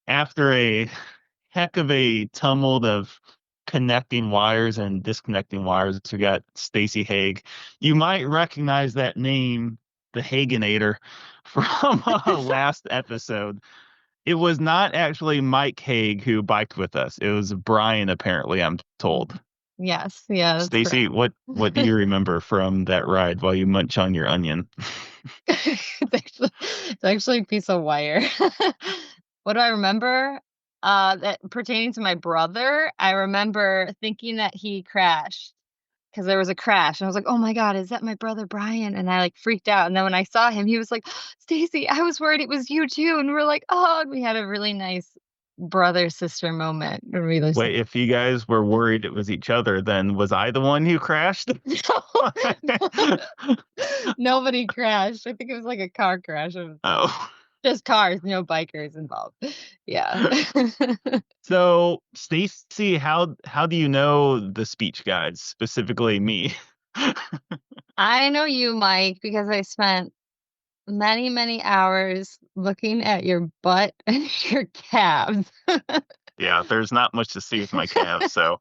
After a heck of a tumult of connecting wires and disconnecting wires, we got Stacy Haig. You might recognize that name, the Hagenator, from last episode. It was not actually Mike Haig who biked with us. It was Brian, apparently, I'm told. Yes, yeah, that's Stacy, correct. what do you remember from that ride while you munch on your onion? It's actually a piece of wire. What do I remember? That pertaining to my brother, I remember thinking that he crashed because there was a crash, and I was like, "Oh my god, is that my brother Brian?" And I like freaked out. And then when I saw him, he was like, "Stacy, I was worried it was you too." And we're like, "Oh," and we had a really nice brother sister moment when we listened. Wait, if you guys were worried it was each other, then was I the one who crashed? No, nobody crashed. I think it was like a car crash. It was Oh. just cars, no bikers involved. Yeah. So, Stacy, how do you know the speech guides, specifically me? I know you, Mike, because I spent many, many hours looking at your butt and your calves. Yeah, there's not much to see with my calves, so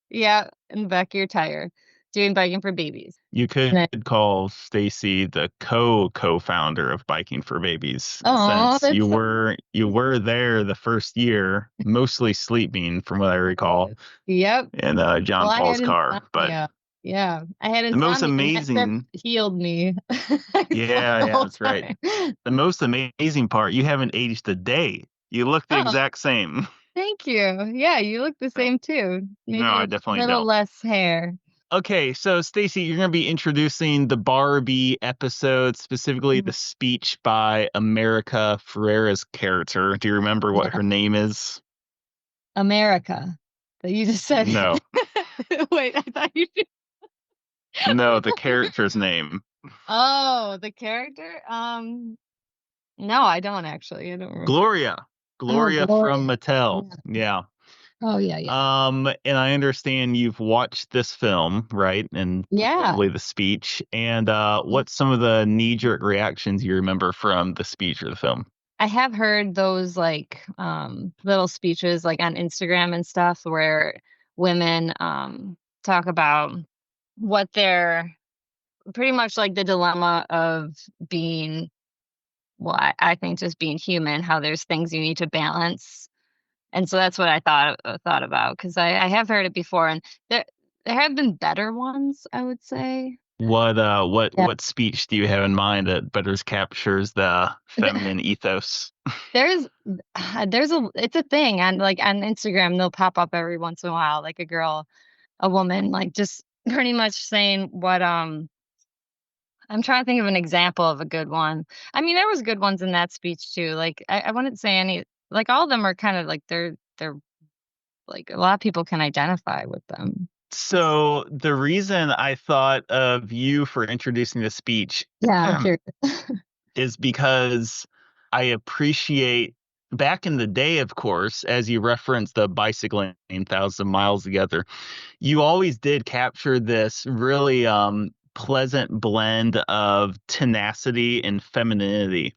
Yeah, and back of your tire, doing biking for babies. you And could then, call Stacy the co-founder of Biking for Babies, oh, since that's so you were there the first year, mostly sleeping, from what I recall, Yep. in Well, John I Paul's had car. But insomnia. Yeah, I had the most insomnia, and that trip amazing, healed me. I slept yeah, the yeah, whole that's right. time. The most amazing part, you haven't aged a day. You look the Oh, exact same. thank you. Yeah, you look the No, same too. no, Maybe I a definitely little don't. less hair. Okay, so Stacey, you're going to be introducing the Barbie episode, specifically the Mhm. speech by America Ferrera's character. Do you remember what Yeah, her name is? America. But you just said No, Wait, I thought you did. no, the character's name. Oh, the character? No, I don't actually. I don't remember. Gloria. Oh, Gloria from Gloria. Mattel. Yeah. Yeah. Oh, yeah, yeah. And I understand you've watched this film, right? And Yeah. presumably the speech. And Yeah. what's some of the knee-jerk reactions you remember from the speech or the film? I have heard those like little speeches like on Instagram and stuff where women talk about what they're pretty much like the dilemma of being well, I think just being human, how there's things you need to balance. And so that's what I thought about because I have heard it before, and there have been better ones, I would say. Yeah. What speech do you have in mind that better captures the feminine ethos? There's there's a it's a thing on like on Instagram, they'll pop up every once in a while, like a woman, like just pretty much saying what I'm trying to think of an example of a good one. I mean, there was good ones in that speech too. Like I wouldn't say any like all of them are kind of like they're like a lot of people can identify with them. So the reason I thought of you for introducing the speech Yeah, I'm curious. is because I appreciate back in the day, of course, as you referenced the bicycling 1,000 miles together, you always did capture this really pleasant blend of tenacity and femininity.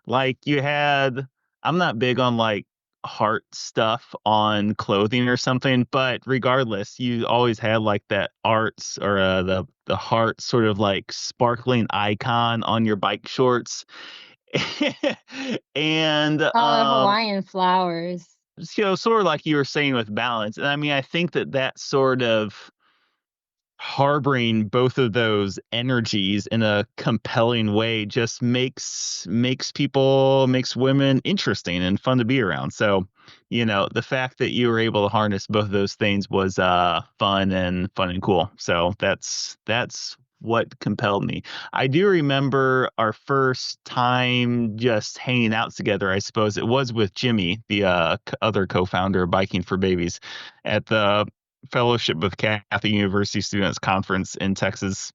Like you had, I'm not big on like heart stuff on clothing or something, but regardless, you always had like that arts or the heart sort of like sparkling icon on your bike shorts. And Oh, the Hawaiian flowers. sort of like you were saying with balance. And I mean, I think that that sort of harboring both of those energies in a compelling way just makes women interesting and fun to be around. So, the fact that you were able to harness both of those things was fun and cool. So that's what compelled me. I do remember our first time just hanging out together. I suppose it was with Jimmy, the other co-founder of Biking for Babies, at the Fellowship with Catholic University Students Conference in Texas.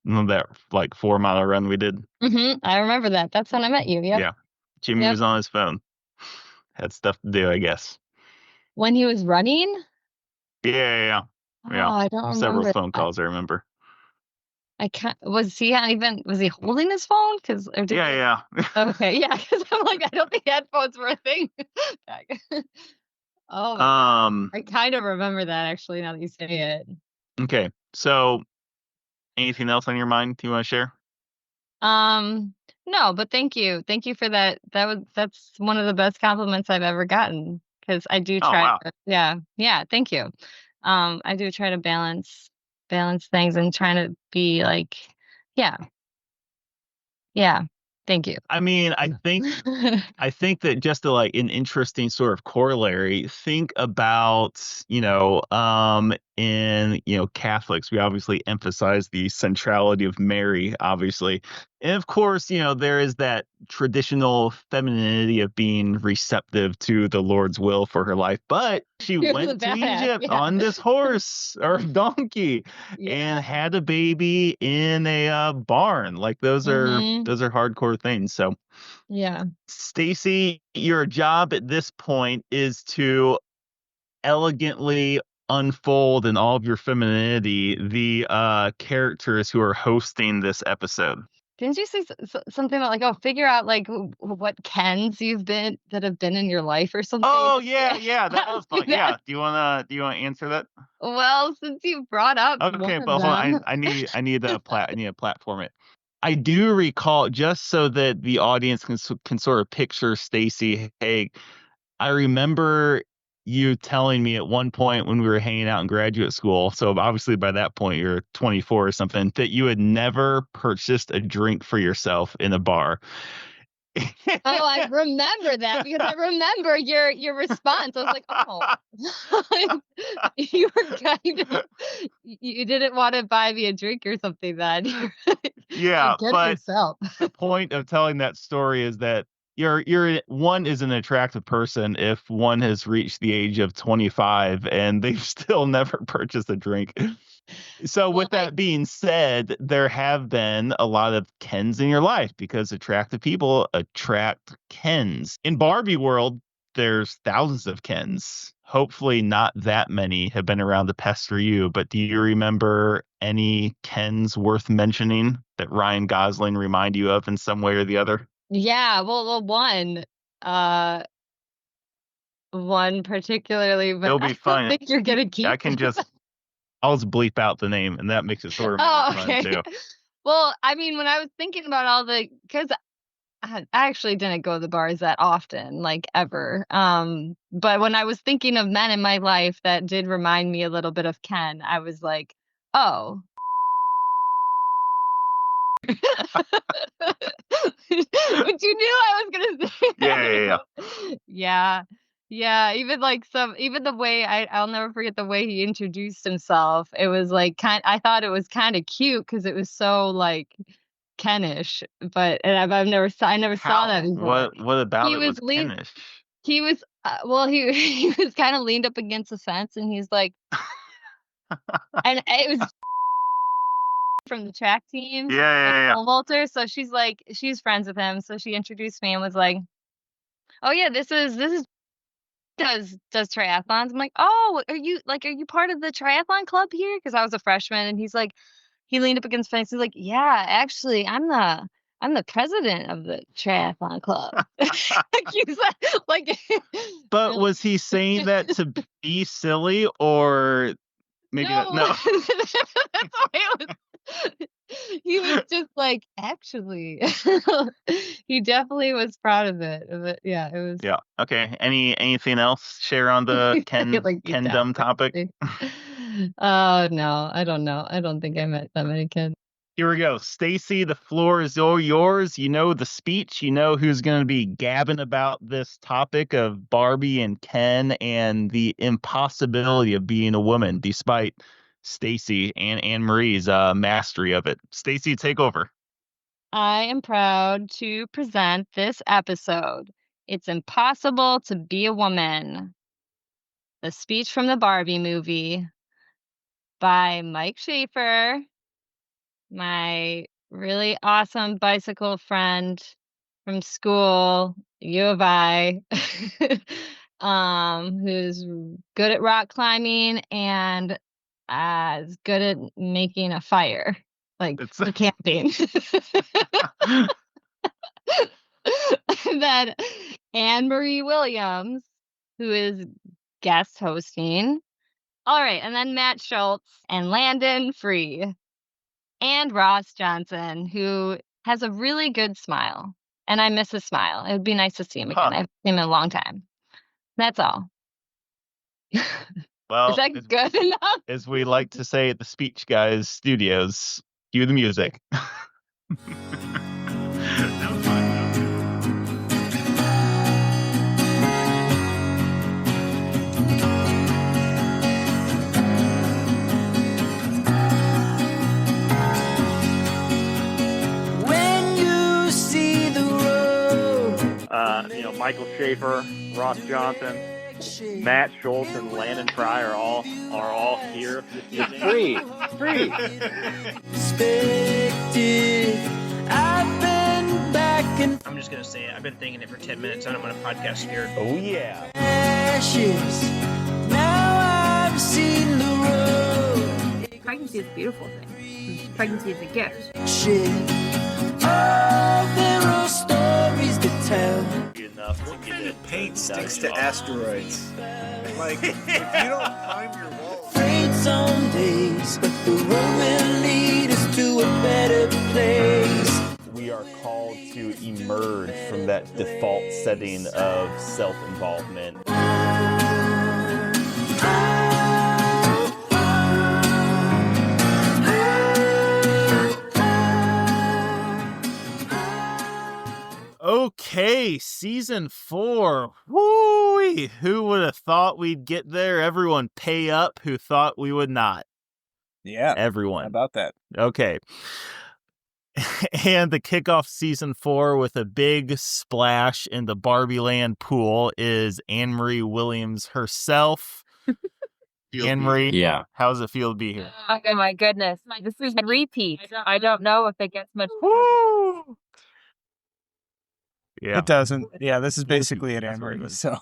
That like 4 mile run we did. I remember that. That's when I met you. Yep. Yeah. Jimmy Yep. was on his phone. Had stuff to do, I guess. When he was running? Yeah, yeah, yeah. Oh, Yeah. I don't Several remember phone that. calls, I remember. I can't. Was he holding his phone? Because or did he? Yeah, yeah. Okay, yeah. Because I'm like, I don't think headphones were a thing back. Oh my god, Um, I kind of remember that actually. Now that you say it. okay. So anything else on your mind you want to share? Um, no, but thank you for that. That's one of the best compliments I've ever gotten. Because I do Oh, try. wow. Yeah. Thank you. I do try to balance things and trying to be like, yeah, yeah. Thank you. I mean, I think that just to like an interesting sort of corollary, think about, in, Catholics, we obviously emphasize the centrality of Mary, obviously. And of course, there is that traditional femininity of being receptive to the Lord's will for her life. But she He was a went to badass. Egypt Yeah. on this horse or donkey Yeah. and had a baby in a barn. Like Mhm. those are hardcore things. So Yeah. Stacy, your job at this point is to elegantly unfold in all of your femininity the characters who are hosting this episode. Didn't you say something about like, oh, figure out like what Kens you've been that have been in your life or something? Oh yeah, yeah, that was Ask you fun. that. Yeah, do you wanna answer that? Well, since you brought up one Okay, of but hold on. them. I need to platform it. I do recall, just so that the audience can sort of picture Stacy Haig. I remember you telling me at one point when we were hanging out in graduate school, so obviously by that point you're 24 or something, that you had never purchased a drink for yourself in a bar. Oh, I remember that because I remember your response. I was like, "Oh." You were kind of you didn't wanna buy me a drink or something then. You're Yeah, like, "Get it but yourself." the point of telling that story is that you're one is an attractive person if one has reached the age of 25 and they've still never purchased a drink. So Well, with that being said, there have been a lot of Kens in your life because attractive people attract Kens. In Barbie world, there's thousands of Kens. Hopefully not that many have been around to pester you, but do you remember any Kens worth mentioning that Ryan Gosling remind you of in some way or the other? yeah, uh, one particularly, but It'll I be don't fun. think you're gonna I keep can this. I'll just bleep out the name and that makes it sort of more Oh, fun okay. too. Well, I mean, when I was thinking about all the, because I actually didn't go to the bars that often, like, ever, but when I was thinking of men in my life that did remind me a little bit of Ken, I was like, "Oh." But you knew I was gonna say Yeah, that, yeah, yeah. right? Yeah. Yeah, even the way I'll never forget the way he introduced himself. It was, like, I thought it was kinda cute because it was so, like, Ken-ish, but and I never saw that How? before. What about He it was was lean Kenish? he was, well, he was kinda leaned up against the fence, and he's like and it was from the track team, Yeah, yeah, yeah. pole vaulter, so she's friends with him, so she introduced me and was like, "Oh, yeah, this is does triathlons." I'm like, "Oh, are you part of the triathlon club here?" Because I was a freshman, and he leaned up against the fence, he's like, "Yeah, actually, I'm the president of the triathlon club." Like, he's like But really? was he saying that to be silly or maybe that No, no. that's the way it was. He was just like, "Actually." He definitely was proud of it, yeah, it was Yeah. Okay. Anything else share on the like, "You Kendom topic? definitely." Oh, no, I don't know. I don't think I met that many kids. Here we go. Stacy, the floor is all yours. You know the speech. You know who's going to be gabbing about this topic of Barbie and Ken and the impossibility of being a woman, despite Stacy and Anne Marie's mastery of it. Stacy, take over. I am proud to present this episode. It's Impossible to Be a Woman, the speech from the Barbie movie by Mike Schaefer, my really awesome bicycle friend from school, U of I, who's good at rock climbing and is good at making a fire. like It's for camping. Then Anne Marie Williams, who is guest hosting. All right, and then Matt Schultz and Landon Free and Ross Johnson, who has a really good smile. And I miss his smile. It would be nice to see him again. I haven't seen him in a long time. That's all. well, Is that good enough? as we like to say at the Speech Guys Studios, cue the music. That was fine, When you see the road, Michael Schaefer, Ross Johnson, Matt Schultz, and Landon Fry are all here this evening. Free. expected. I've been back in I'm just gonna say it. I've been thinking it for 10 minutes. I don't want a podcast here. Oh yeah. ashes. Now I've seen the road. Pregnancy is a beautiful thing. Pregnancy is a gift. Shit. Oh, there are stories to tell. Enough to get it. Paint sticks to asteroids. Like, if you don't climb your wall. Afraid some days, but the road will lead us to a better place. We are called to emerge from that default setting of self-involvement. Okay, season 4. Woo! Who would have thought we'd get there? Everyone pay up who thought we would not. Yeah. Everyone. How about that? Okay. And the kickoff season 4 with a big splash in the Barbie Land pool is Anne Marie Williams herself. Anne Marie, Yeah. how does it feel to be here? Oh my goodness. This is a repeat. I don't know if it gets much. Woo! Yeah. It doesn't. Yeah, this is basically an Anne-Marie, so.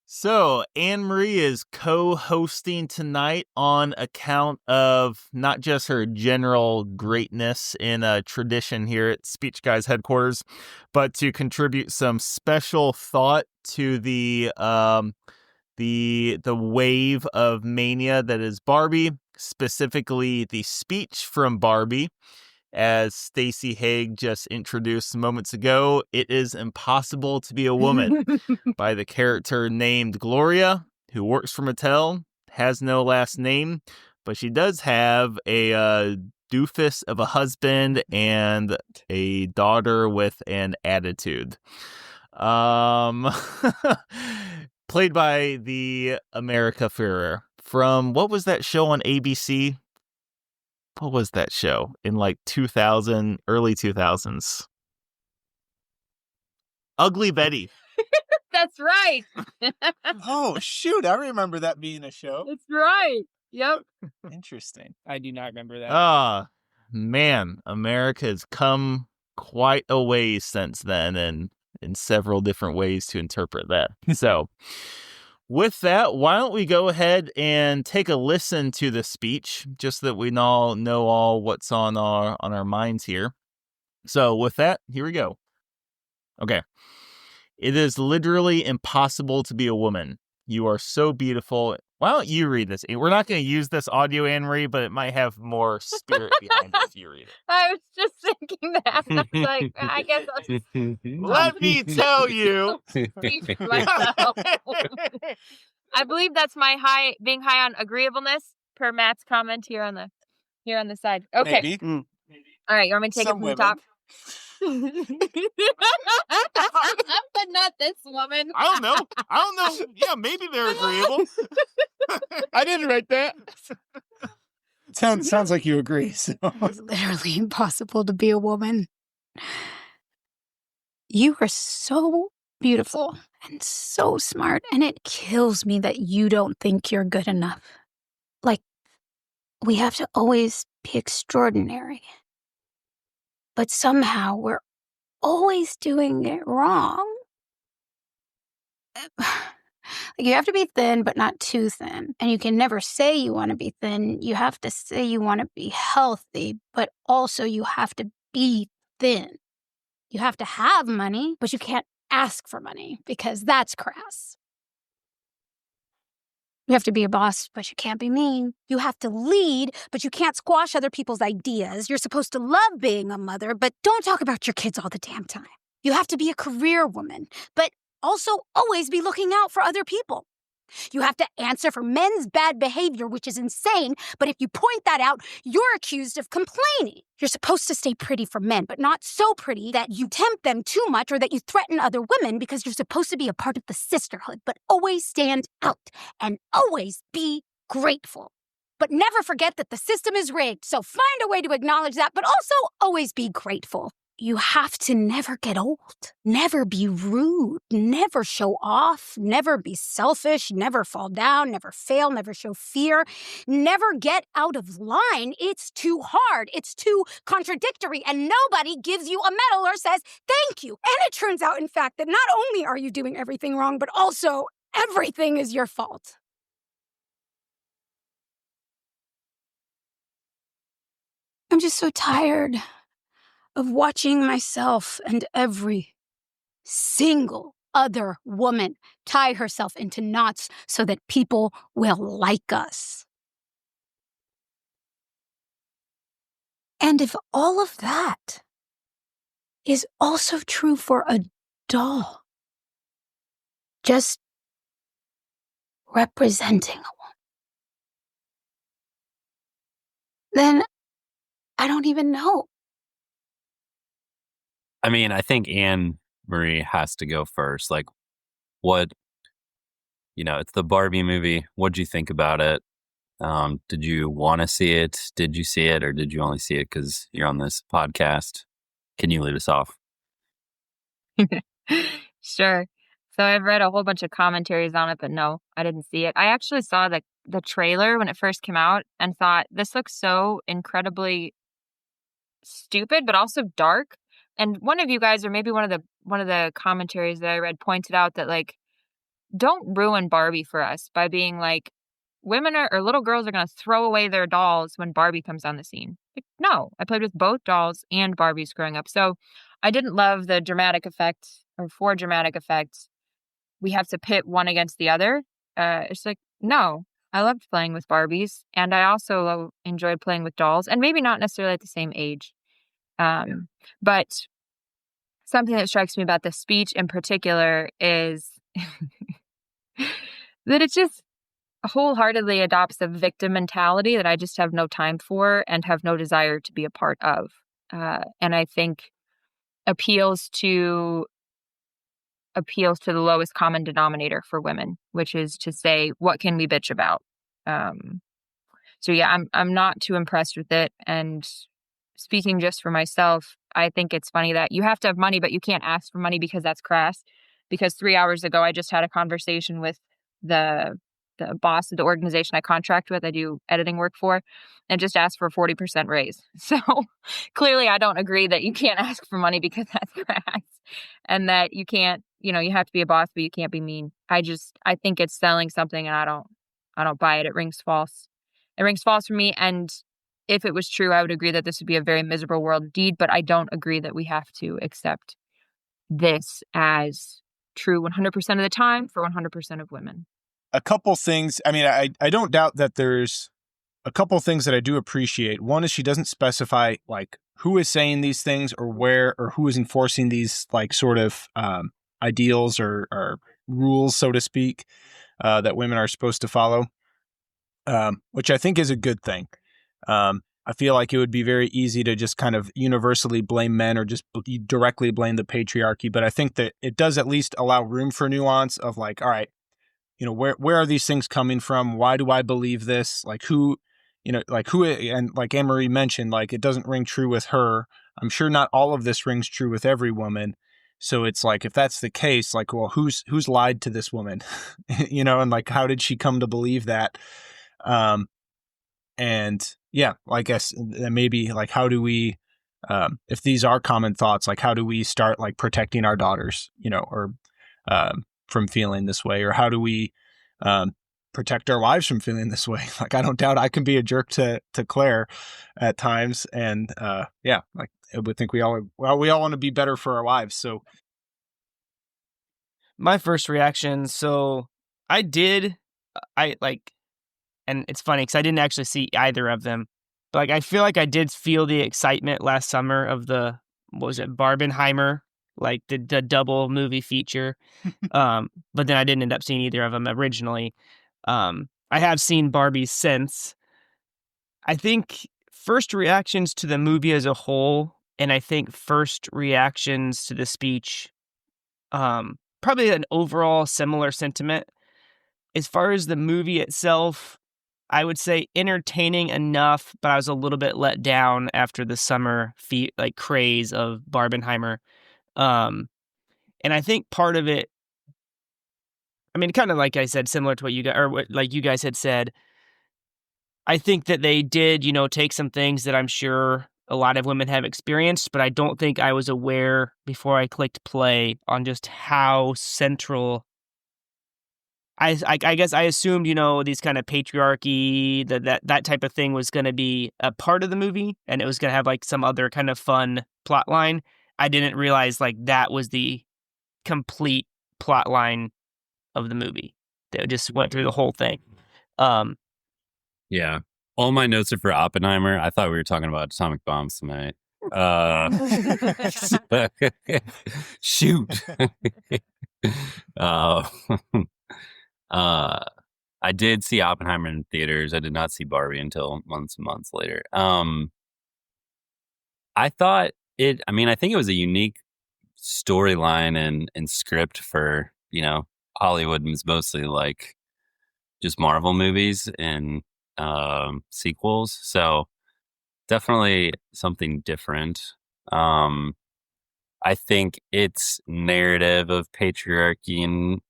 So, Anne Marie is co-hosting tonight on account of not just her general greatness in a tradition here at Speech Guys headquarters, but to contribute some special thought to the wave of mania that is Barbie, specifically the speech from Barbie. As Stacey Haig just introduced moments ago, it is impossible to be a woman by the character named Gloria, who works for Mattel, has no last name, but she does have a doofus of a husband and a daughter with an attitude. Played by the America Ferrer from, what was that show on ABC? What was that show in like 2000, early 2000s? Ugly Betty. That's right. Oh, shoot. I remember that being a show. That's right. Yep. Interesting. I do not remember that. Ah, man, America has come quite a ways since then, and in several different ways to interpret that. So, with that, why don't we go ahead and take a listen to the speech, just so that we all know what's on our minds here. So, with that, here we go. Okay. It is literally impossible to be a woman. You are so beautiful. Why don't you read this? We're not going to use this audio, Anne Marie, but it might have more spirit behind it if you read it. I was just thinking that. I was like, I guess I'll just Let me tell you. speak for myself. I believe that's my being high on agreeableness per Matt's comment here on the side. Okay. Maybe. All right, you want me to take Some it from the top? But not this woman. I don't know. Yeah, maybe they're agreeable. I didn't write that. Sounds like you agree. So. It's literally impossible to be a woman. You are so beautiful and so smart, and it kills me that you don't think you're good enough. Like, we have to always be extraordinary. But somehow we're always doing it wrong. Like, you have to be thin, but not too thin. And you can never say you want to be thin. You have to say you want to be healthy, but also you have to be thin. You have to have money, but you can't ask for money because that's crass. You have to be a boss, but you can't be mean. You have to lead, but you can't squash other people's ideas. You're supposed to love being a mother, but don't talk about your kids all the damn time. You have to be a career woman, but also always be looking out for other people. You have to answer for men's bad behavior, which is insane, but if you point that out, you're accused of complaining. You're supposed to stay pretty for men, but not so pretty that you tempt them too much or that you threaten other women, because you're supposed to be a part of the sisterhood, but always stand out and always be grateful. But never forget that the system is rigged, so find a way to acknowledge that, but also always be grateful. You have to never get old, never be rude, never show off, never be selfish, never fall down, never fail, never show fear, never get out of line. It's too hard. It's too contradictory, and nobody gives you a medal or says thank you. And it turns out, in fact, that not only are you doing everything wrong, but also everything is your fault. I'm just so tired of watching myself and every single other woman tie herself into knots so that people will like us. And if all of that is also true for a doll, just representing a woman, then I don't even know. I mean, I think Anne Marie has to go first. Like, what, it's the Barbie movie. What'd you think about it? Did you want to see it? Did you see it, or did you only see it because you're on this podcast? Can you lead us off? Sure. So I've read a whole bunch of commentaries on it, but no, I didn't see it. I actually saw the trailer when it first came out and thought, this looks so incredibly stupid, but also dark. And one of you guys, or maybe one of the commentaries that I read, pointed out that, like, don't ruin Barbie for us by being like, women or little girls are going to throw away their dolls when Barbie comes on the scene. Like, no, I played with both dolls and Barbies growing up. So I didn't love the dramatic effect, or for dramatic effects, we have to pit one against the other. It's like, no, I loved playing with Barbies, and I also enjoyed playing with dolls, and maybe not necessarily at the same age. But something that strikes me about the speech in particular is that it just wholeheartedly adopts a victim mentality that I just have no time for and have no desire to be a part of. And I think appeals to the lowest common denominator for women, which is to say, what can we bitch about? So yeah, I'm not too impressed with it. And speaking just for myself, I think it's funny that you have to have money, but you can't ask for money because that's crass. Because 3 hours ago, I just had a conversation with the boss of the organization I contract with, I do editing work for, and just asked for a 40% raise. So clearly I don't agree that you can't ask for money because that's crass, and that you can't, you have to be a boss, but you can't be mean. I think it's selling something, and I don't buy it. It rings false. It rings false for me. And if it was true, I would agree that this would be a very miserable world indeed, but I don't agree that we have to accept this as true 100% of the time for 100% of women. A couple things. I mean, I don't doubt that there's a couple things that I do appreciate. One is she doesn't specify like who is saying these things or where or who is enforcing these like sort of ideals or rules, so to speak, that women are supposed to follow, which I think is a good thing. I feel like it would be very easy to just kind of universally blame men or just directly blame the patriarchy. But I think that it does at least allow room for nuance of like, all right, where are these things coming from? Why do I believe this? Like who, and like Anne-Marie mentioned, like it doesn't ring true with her. I'm sure not all of this rings true with every woman. So it's like, if that's the case, like, well, who's lied to this woman, and like, how did she come to believe that? And yeah, I guess maybe like, how do we, if these are common thoughts, like how do we start like protecting our daughters, or from feeling this way, or how do we protect our wives from feeling this way? Like, I don't doubt I can be a jerk to Claire at times, and like I would think we all want to be better for our wives. So my first reaction, so I like, and it's funny because I didn't actually see either of them, but like I feel like I did feel the excitement last summer of the, what was it, Barbenheimer, like the double movie feature. But then I didn't end up seeing either of them originally. I have seen Barbie since. I think first reactions to the movie as a whole, and I think first reactions to the speech, probably an overall similar sentiment. As far as the movie itself, I would say entertaining enough, but I was a little bit let down after the summer craze of Barbenheimer. And I think part of it, I mean, kind of like I said, similar to what you guys, or what like you guys had said, I think that they did, take some things that I'm sure a lot of women have experienced, but I don't think I was aware before I clicked play on just how central. I guess I assumed, these kind of patriarchy, that type of thing was going to be a part of the movie, and it was going to have like some other kind of fun plot line. I didn't realize like that was the complete plot line of the movie. They just went through the whole thing. Yeah. All my notes are for Oppenheimer. I thought we were talking about atomic bombs tonight. Shoot. I did see Oppenheimer in theaters. I did not see Barbie until months and months later. I thought I think it was a unique storyline and script for, Hollywood was mostly like just Marvel movies and sequels. So definitely something different. I think its narrative of patriarchy and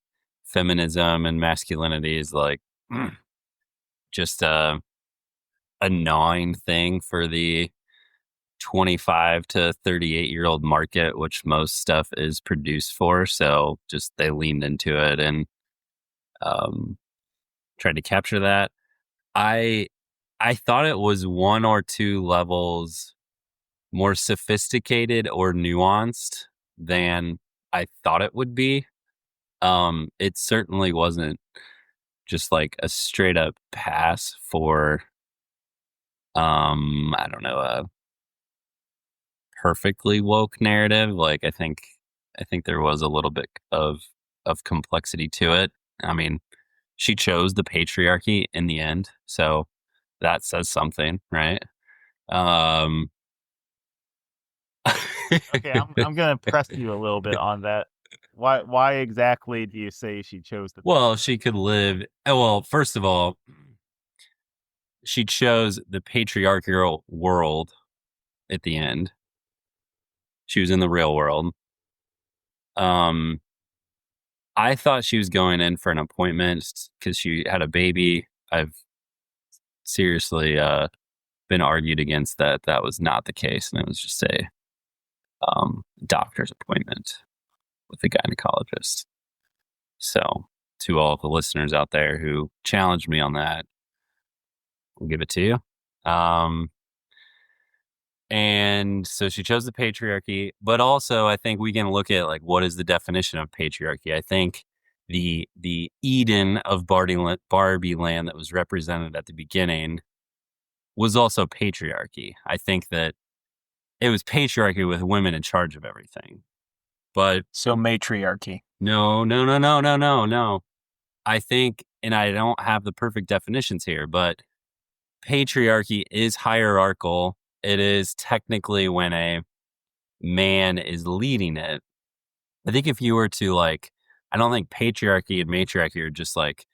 feminism and masculinity is like just a gnawing thing for the 25 to 38-year-old market, which most stuff is produced for. So just they leaned into it and tried to capture that. I thought it was one or two levels more sophisticated or nuanced than I thought it would be. It certainly wasn't just like a straight up pass for I don't know, a perfectly woke narrative. Like I think there was a little bit of complexity to it. I mean, she chose the patriarchy in the end, so that says something, right? Okay, I'm gonna press you a little bit on that. Why exactly do you say she chose the? Well, she could live. Well, first of all, she chose the patriarchal world at the end. She was in the real world. I thought she was going in for an appointment because she had a baby. I've seriously been argued against that. That was not the case, and it was just a doctor's appointment with a gynecologist. So, to all of the listeners out there who challenged me on that, we'll give it to you. And so she chose the patriarchy, but also I think we can look at like what is the definition of patriarchy. I think the Eden of Barbie land that was represented at the beginning was also patriarchy. I think that it was patriarchy with women in charge of everything. But so matriarchy. No. I think, and I don't have the perfect definitions here, but patriarchy is hierarchical. It is technically when a man is leading it. I think if you were to like, I don't think patriarchy and matriarchy are just like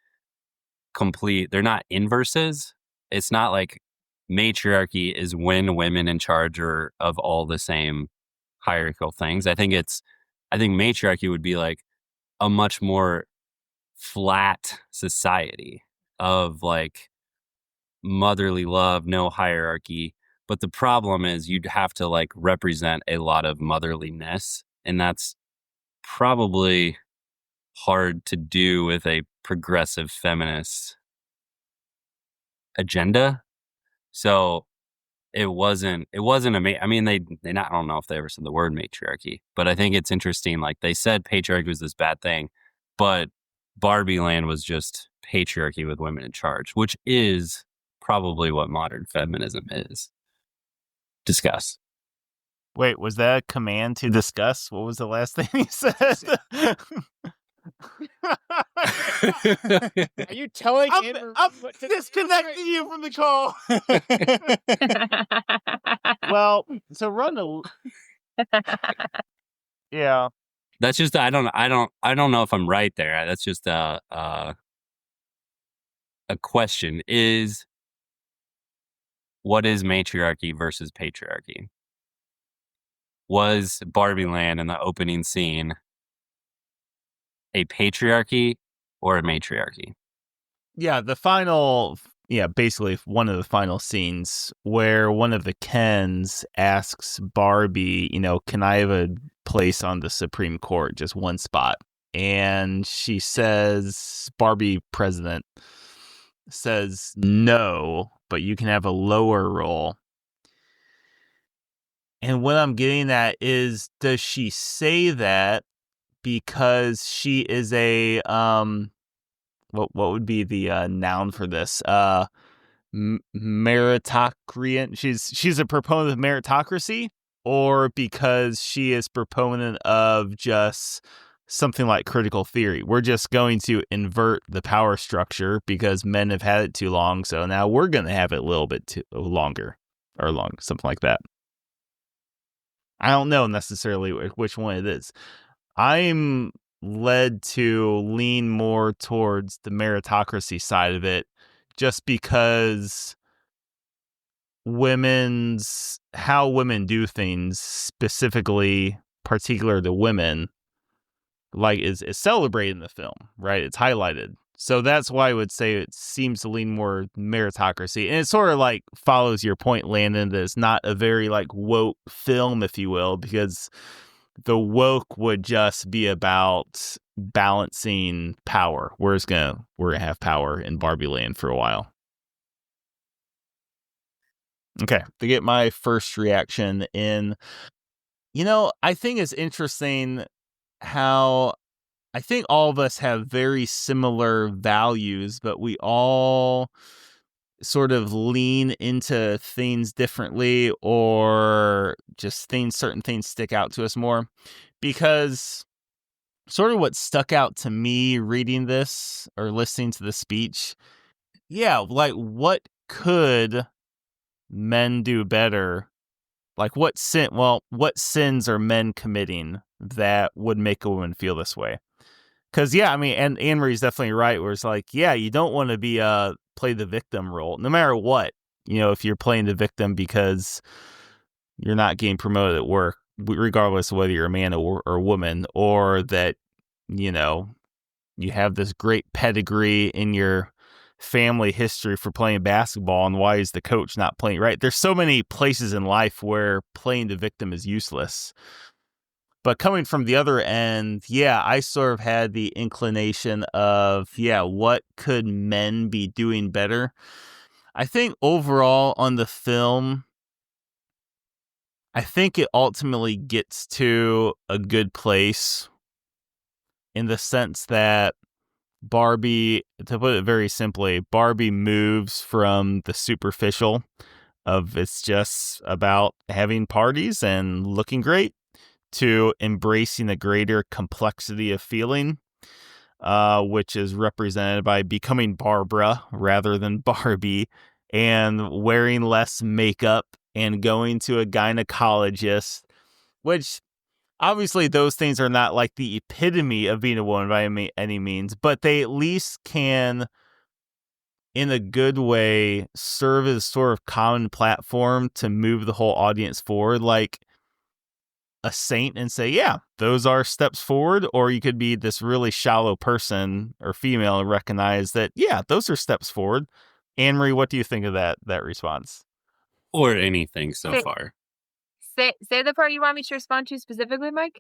complete, they're not inverses. It's not like matriarchy is when women in charge are of all the same hierarchical things. I think matriarchy would be like a much more flat society of like motherly love, no hierarchy. But the problem is you'd have to like represent a lot of motherliness. And that's probably hard to do with a progressive feminist agenda. So it wasn't I mean, they not, I don't know if they ever said the word matriarchy, but I think it's interesting. Like, they said patriarchy was this bad thing, but Barbie Land was just patriarchy with women in charge, which is probably what modern feminism is. Discuss. Wait, was that a command to discuss? What was the last thing you said? Are you telling I'm disconnecting you from the call. Well, so run yeah. That's just, I don't know if I'm right there. That's just a question. What is matriarchy versus patriarchy? Was Barbie Land in the opening scene a patriarchy or a matriarchy? Yeah, basically one of the final scenes where one of the Kens asks Barbie, can I have a place on the Supreme Court, just one spot? And she says, Barbie president says, no, but you can have a lower role. And what I'm getting at is, does she say that because she is a, what would be the noun for this? Meritocracy. She's a proponent of meritocracy, or because she is proponent of just something like critical theory. We're just going to invert the power structure because men have had it too long, so now we're going to have it a little bit too longer, or something like that. I don't know necessarily which one it is. I'm led to lean more towards the meritocracy side of it, just because how women do things, specifically particular to women, like is celebrated in the film, right? It's highlighted. So that's why I would say it seems to lean more meritocracy. And it sort of like follows your point, Landon, that it's not a very like woke film, if you will, because the woke would just be about balancing power. We're gonna have power in Barbie Land for a while. Okay, to get my first reaction in, I think it's interesting how I think all of us have very similar values, but we all sort of lean into things differently, or just certain things stick out to us more. Because sort of what stuck out to me reading this or listening to the speech, like what could men do better? Like what sins are men committing that would make a woman feel this way? Because, and Anne-Marie's definitely right, where it's like, you don't want to be play the victim role, no matter what. If you're playing the victim because you're not getting promoted at work, regardless of whether you're a man or a woman, or that, you have this great pedigree in your family history for playing basketball, and why is the coach not playing right? There's so many places in life where playing the victim is useless. But coming from the other end, I sort of had the inclination of, what could men be doing better? I think overall on the film, I think it ultimately gets to a good place in the sense that Barbie, to put it very simply, Barbie moves from the superficial of it's just about having parties and looking great to embracing a greater complexity of feeling, which is represented by becoming Barbara rather than Barbie, and wearing less makeup and going to a gynecologist, which obviously those things are not like the epitome of being a woman by any means, but they at least can, in a good way, serve as sort of common platform to move the whole audience forward. Like a saint, and say, those are steps forward. Or you could be this really shallow person or female and recognize that, those are steps forward. Anne-Marie, what do you think of that response? Or anything so far? Say the part you want me to respond to specifically, Mike.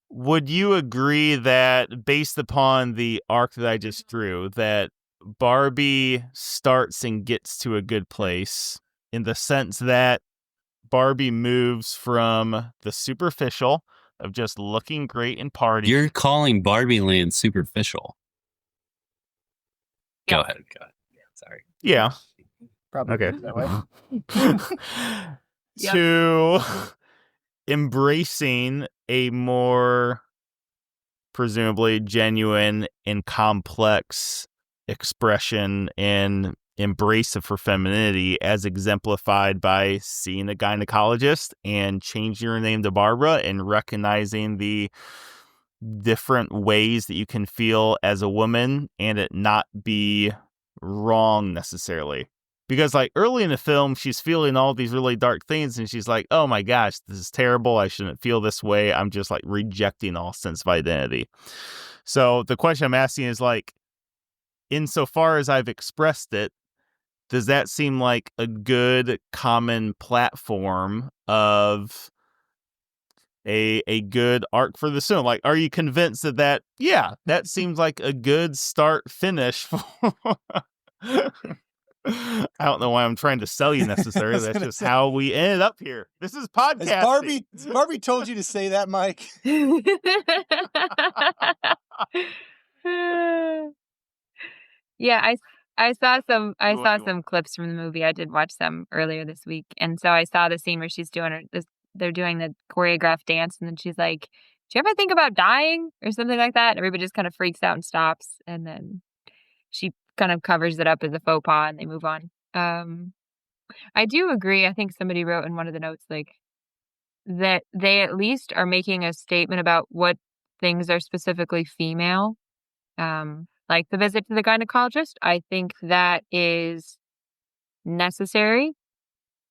Would you agree that, based upon the arc that I just drew, that Barbie starts and gets to a good place in the sense that Barbie moves from the superficial of just looking great and partying? You're calling Barbie Land superficial. Go ahead. Yeah, sorry. Yeah. Probably Okay. that way. To embracing a more presumably genuine and complex expression and embrace of her femininity, as exemplified by seeing a gynecologist and changing your name to Barbara and recognizing the different ways that you can feel as a woman and it not be wrong necessarily. Because like early in the film, she's feeling all these really dark things and she's like, oh my gosh, this is terrible. I shouldn't feel this way. I'm just like rejecting all sense of identity. So the question I'm asking is like, insofar as I've expressed it, does that seem like a good common platform of a good arc for the film? Like, are you convinced that yeah, that seems like a good start finish for I don't know why I'm trying to sell you necessarily. That's just how we ended up here. This is podcasting. Has Barbie told you to say that, Mike? Yeah, I saw some clips from the movie. I did watch some earlier this week, and so I saw the scene where she's doing they're doing the choreographed dance, and then she's like, "Do you ever think about dying?" or something like that. And everybody just kind of freaks out and stops, and then she kind of covers it up as a faux pas, and they move on. I do agree. I think somebody wrote in one of the notes like that they at least are making a statement about what things are specifically female. Like the visit to the gynecologist, I think that is necessary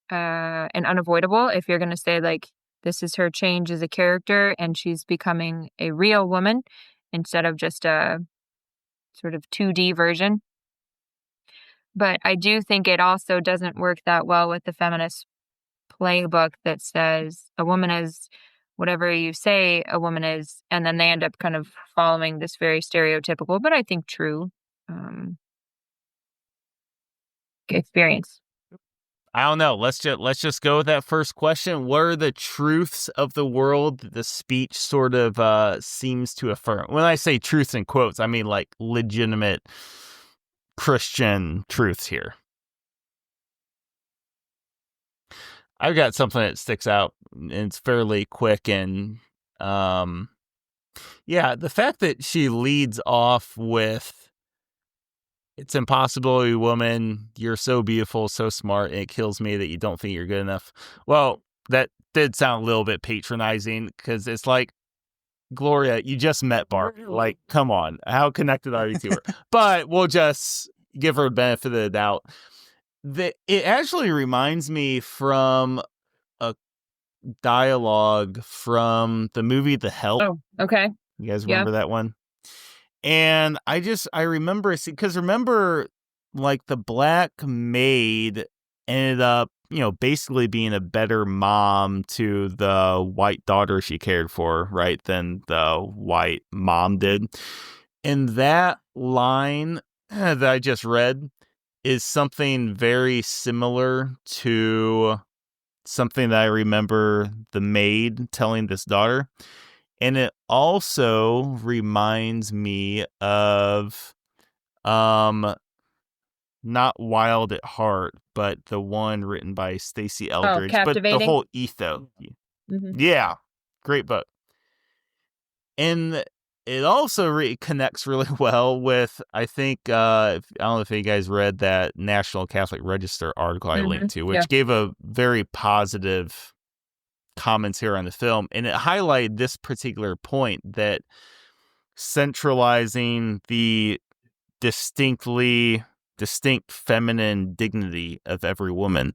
and unavoidable if you're going to say, like, this is her change as a character and she's becoming a real woman instead of just a sort of 2D version. But I do think it also doesn't work that well with the feminist playbook that says a woman is whatever you say a woman is, and then they end up kind of following this very stereotypical, but I think true experience. I don't know. Let's just go with that first question. What are the truths of the world that the speech sort of seems to affirm? When I say truths in quotes, I mean like legitimate Christian truths here. I've got something that sticks out, and it's fairly quick, and yeah, the fact that she leads off with, "It's impossible, you woman, you're so beautiful, so smart, and it kills me that you don't think you're good enough." Well, that did sound a little bit patronizing, because it's like, Gloria, you just met Barbie. Like, come on, how connected are you to her? But we'll just give her a benefit of the doubt. It actually reminds me from a dialogue from the movie The Help. Oh, okay. You guys remember that one? And I remember, because remember, like, the black maid ended up, basically being a better mom to the white daughter she cared for, right, than the white mom did. And that line that I just read is something very similar to something that I remember the maid telling this daughter. And it also reminds me of not Wild at Heart, but the one written by Stacey Eldridge, but the Captivating. whole ethos. Mm-hmm. Yeah, great book. And it also connects really well with, I think, I don't know if you guys read that National Catholic Register article I linked to, which gave a very positive commentary on the film. And it highlighted this particular point, that centralizing the distinct feminine dignity of every woman.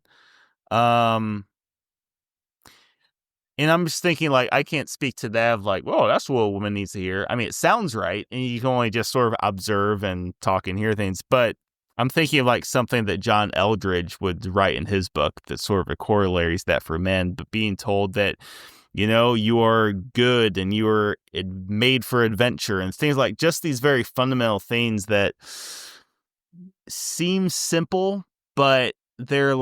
And I'm just thinking, like, I can't speak to that of like, whoa, that's what a woman needs to hear. I mean, it sounds right, and you can only just sort of observe and talk and hear things. But I'm thinking of like something that John Eldridge would write in his book that sort of corollaries that for men, but being told that you are good and you are made for adventure, and things like just these very fundamental things that seem simple, but they're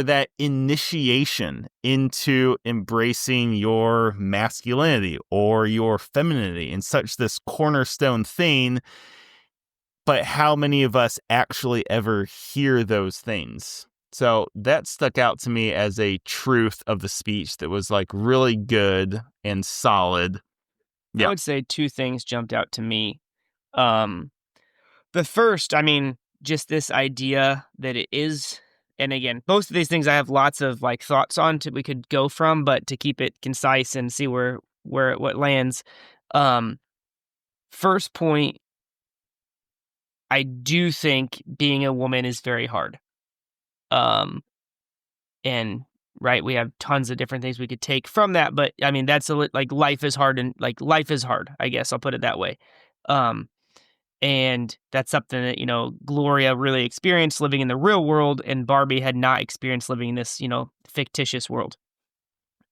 that initiation into embracing your masculinity or your femininity and such, this cornerstone thing. But how many of us actually ever hear those things? So that stuck out to me as a truth of the speech that was like really good and solid. I would say two things jumped out to me. The first, I mean, just this idea that it is, and again, most of these things I have lots of like thoughts on we could go from, but to keep it concise and see what lands. First point, I do think being a woman is very hard. And right, we have tons of different things we could take from that, but I mean, that's like life is hard, and like life is hard, I guess I'll put it that way. And that's something that, Gloria really experienced living in the real world, and Barbie had not experienced living in this, fictitious world.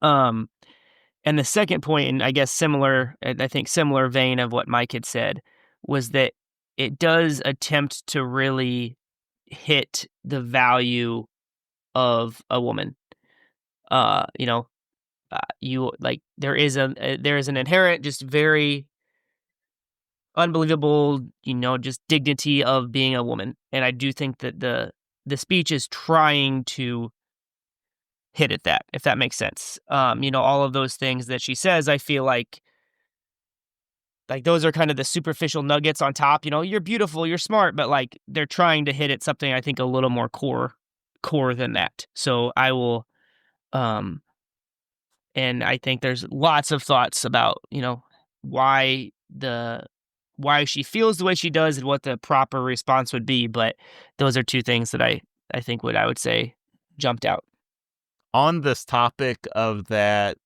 And the second point, and I guess similar vein of what Mike had said, was that it does attempt to really hit the value of a woman. There is an inherent, just very unbelievable, just dignity of being a woman. And I do think that the speech is trying to hit at that, if that makes sense. All of those things that she says, I feel like those are kind of the superficial nuggets on top. You're beautiful, you're smart, but like they're trying to hit at something I think a little more core than that. So I will, and I think there's lots of thoughts about, why she feels the way she does and what the proper response would be. But those are two things that I think I would say jumped out. On this topic of that,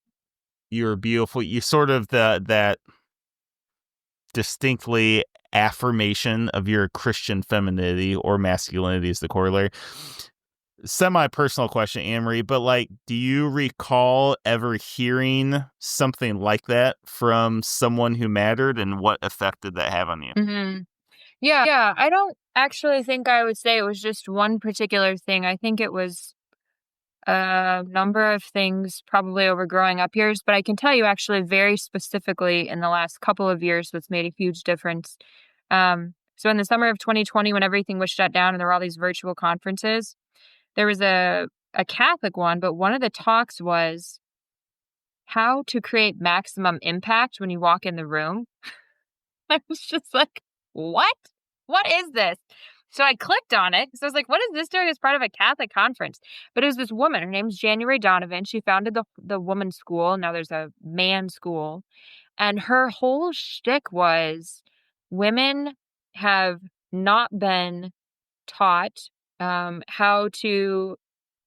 you're beautiful, you sort of that distinctly affirmation of your Christian femininity or masculinity is the corollary. Semi-personal question, Anne-Marie, but like, do you recall ever hearing something like that from someone who mattered, and what effect did that have on you? Mm-hmm. Yeah. I don't actually think I would say it was just one particular thing. I think it was a number of things probably over growing up years, but I can tell you actually very specifically in the last couple of years what's made a huge difference. So in the summer of 2020, when everything was shut down and there were all these virtual conferences, there was a Catholic one, but one of the talks was how to create maximum impact when you walk in the room. I was just like, what? What is this? So I clicked on it. So I was like, what is this doing as part of a Catholic conference? But it was this woman. Her name's January Donovan. She founded the woman's school. Now there's a man's school. And her whole shtick was women have not been taught how to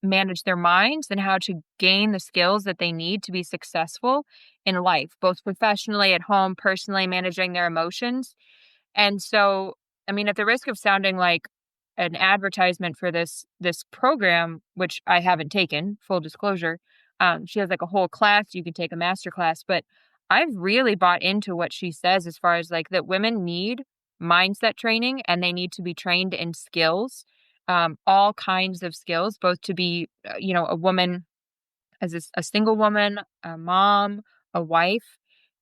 manage their minds and how to gain the skills that they need to be successful in life, both professionally, at home, personally, managing their emotions. And so, I mean, at the risk of sounding like an advertisement for this program, which I haven't taken, full disclosure, she has like a whole class. You can take a master class, but I've really bought into what she says as far as like that women need mindset training and they need to be trained in skills, all kinds of skills, both to be, a woman as a single woman, a mom, a wife.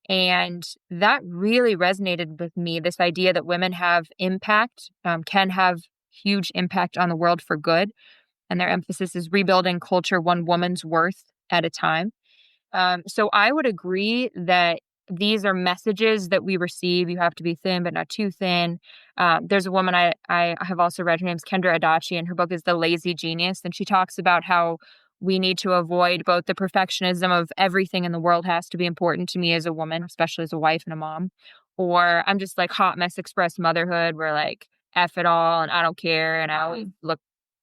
And that really resonated with me, this idea that women have impact, can have huge impact on the world for good. And their emphasis is rebuilding culture one woman's worth at a time. So I would agree that these are messages that we receive. You have to be thin, but not too thin. There's a woman I have also read. Her name's Kendra Adachi, and her book is The Lazy Genius. And she talks about how we need to avoid both the perfectionism of everything in the world has to be important to me as a woman, especially as a wife and a mom, or I'm just like hot mess express motherhood where like F it all and I don't care and I always look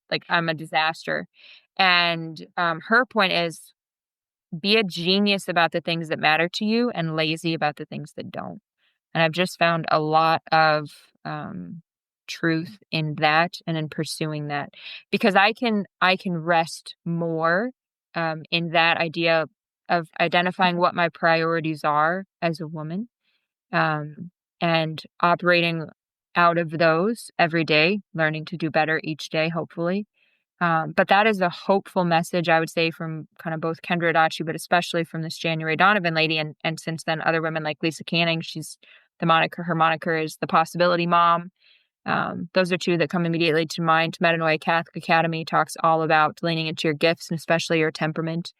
like I'm a disaster. And her point is be a genius about the things that matter to you and lazy about the things that don't. And I've just found a lot of truth in that and in pursuing that, because I can rest more in that idea of identifying what my priorities are as a woman, and operating out of those every day, learning to do better each day, hopefully. But that is a hopeful message, I would say, from kind of both Kendra Adachi, but especially from this January Donovan lady. And since then, other women like Lisa Canning, her moniker is the Possibility Mom. Those are two that come immediately to mind. Metanoia Catholic Academy talks all about leaning into your gifts and especially your temperament.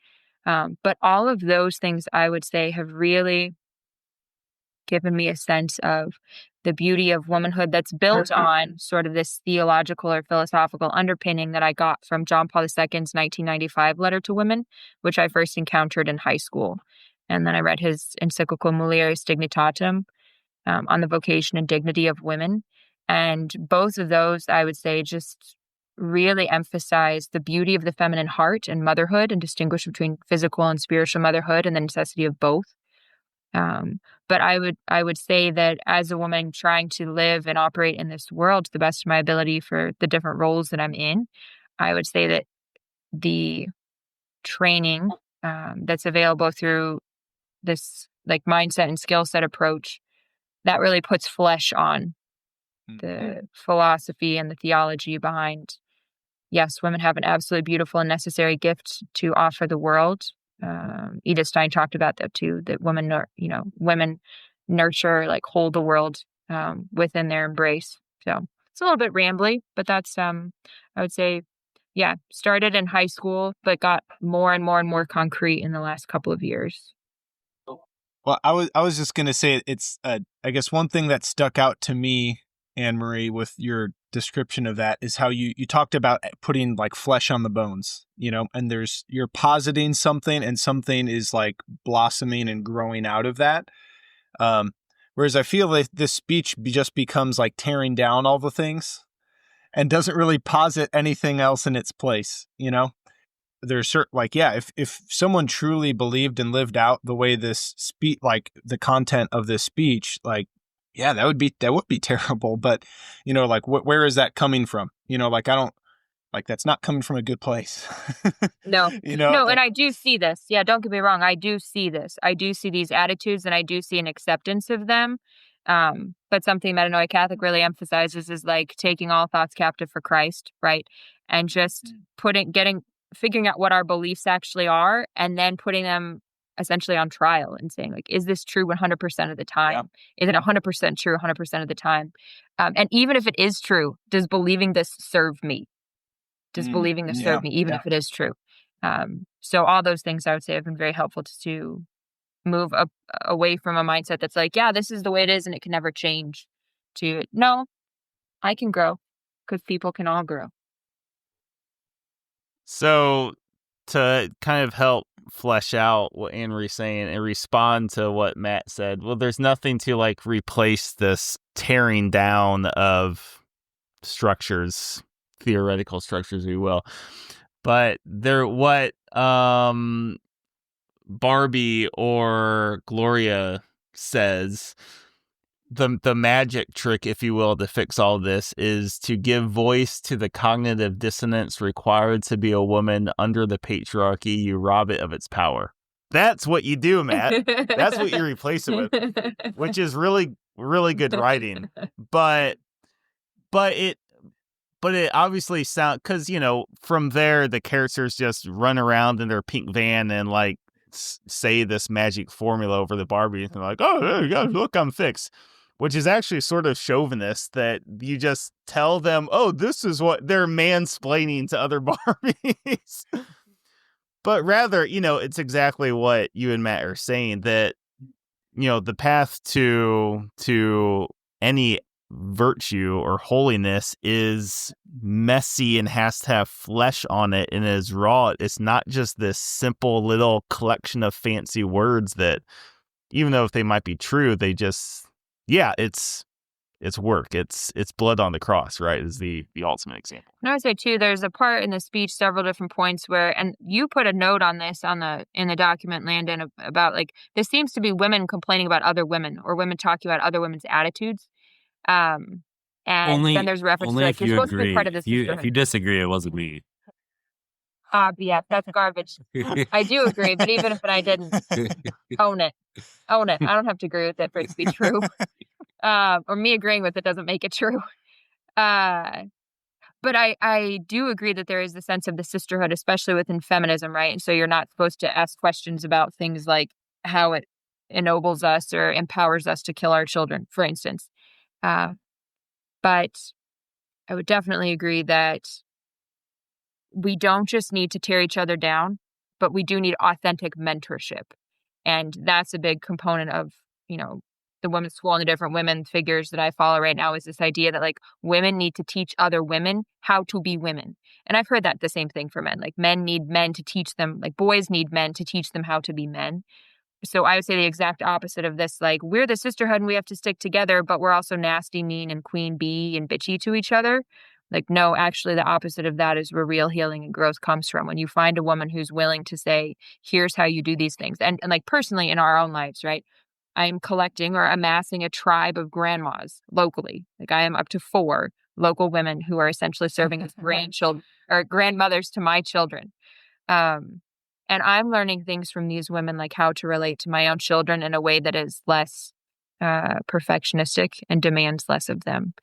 But all of those things, I would say, have really given me a sense of the beauty of womanhood that's built on sort of this theological or philosophical underpinning that I got from John Paul II's 1995 letter to women, which I first encountered in high school. And then I read his encyclical Mulieris Dignitatem on the vocation and dignity of women. And both of those, I would say, just really emphasize the beauty of the feminine heart and motherhood and distinguish between physical and spiritual motherhood and the necessity of both. But I would say that as a woman trying to live and operate in this world to the best of my ability for the different roles that I'm in, I would say that the training that's available through this like mindset and skill set approach, that really puts flesh on the philosophy and the theology behind, yes, women have an absolutely beautiful and necessary gift to offer the world. Edith Stein talked about that too, that women nurture, like hold the world within their embrace. So it's a little bit rambly, but that's, I would say, yeah, started in high school, but got more and more and more concrete in the last couple of years. Well, I was just going to say it's, I guess one thing that stuck out to me, Anne-Marie, with your description of that is how you talked about putting like flesh on the bones, and you're positing something and something is like blossoming and growing out of that. Whereas I feel like this speech just becomes like tearing down all the things and doesn't really posit anything else in its place, There's certain, like, yeah, if someone truly believed and lived out the way this speech, like the content of this speech, like, yeah, that would be terrible. But, like, where is that coming from? Like, I don't, like, that's not coming from a good place. No, no. And I do see this. Yeah. Don't get me wrong. I do see this. I do see these attitudes and I do see an acceptance of them. But something Metanoia Catholic really emphasizes is like taking all thoughts captive for Christ, right? And just figuring out what our beliefs actually are and then putting them essentially on trial and saying, like, is this true 100% of the time? Yeah. Is it 100% true 100% of the time? And even if it is true, does believing this serve me? Does believing this serve me, even if it is true? So all those things I would say have been very helpful to move away from a mindset that's like, yeah, this is the way it is and it can never change, to, no, I can grow because people can all grow. So to kind of help flesh out what Anne-Marie's saying and respond to what Matt said, well, there's nothing to like replace this tearing down of structures, theoretical structures, if you will. But what Barbie or Gloria says, the magic trick, if you will, to fix all this is to give voice to the cognitive dissonance required to be a woman under the patriarchy. You rob it of its power. That's what you do, Matt. That's what you replace it with, which is really, really good writing. But it obviously sounds, because, from there, the characters just run around in their pink van and like say this magic formula over the Barbie. And they're like, oh, there you go, look, I'm fixed. Which is actually sort of chauvinist, that you just tell them, oh, this is what they're mansplaining to other Barbies. But rather, it's exactly what you and Matt are saying, that, the path to any virtue or holiness is messy and has to have flesh on it and is raw. It's not just this simple little collection of fancy words that, even though if they might be true, they just, yeah, it's work. It's blood on the cross, right? Is the ultimate example. And I would say too, there's a part in the speech, several different points where, and you put a note on this in the document, Landon, about like, this seems to be women complaining about other women or women talking about other women's attitudes. And then there's reference to like, you're supposed to be part of this. If you disagree, it wasn't me. Yeah, that's garbage. I do agree, but even if I didn't, own it. Own it. I don't have to agree with it for it to be true. Or me agreeing with it doesn't make it true. Uh, but I do agree that there is the sense of the sisterhood, especially within feminism, right? And so you're not supposed to ask questions about things like how it ennobles us or empowers us to kill our children, for instance. But I would definitely agree that we don't just need to tear each other down, but we do need authentic mentorship. And that's a big component of, the women's school and the different women figures that I follow right now is this idea that like women need to teach other women how to be women. And I've heard that the same thing for men. Like men need men to teach them, like boys need men to teach them how to be men. So I would say the exact opposite of this. Like we're the sisterhood and we have to stick together, but we're also nasty, mean, and queen bee and bitchy to each other. Like, no, actually the opposite of that is where real healing and growth comes from. When you find a woman who's willing to say, here's how you do these things. And like personally in our own lives, right? I'm collecting or amassing a tribe of grandmas locally. Like I am up to 4 local women who are essentially serving as grandchildren or grandmothers to my children. And I'm learning things from these women, like how to relate to my own children in a way that is less perfectionistic and demands less of them.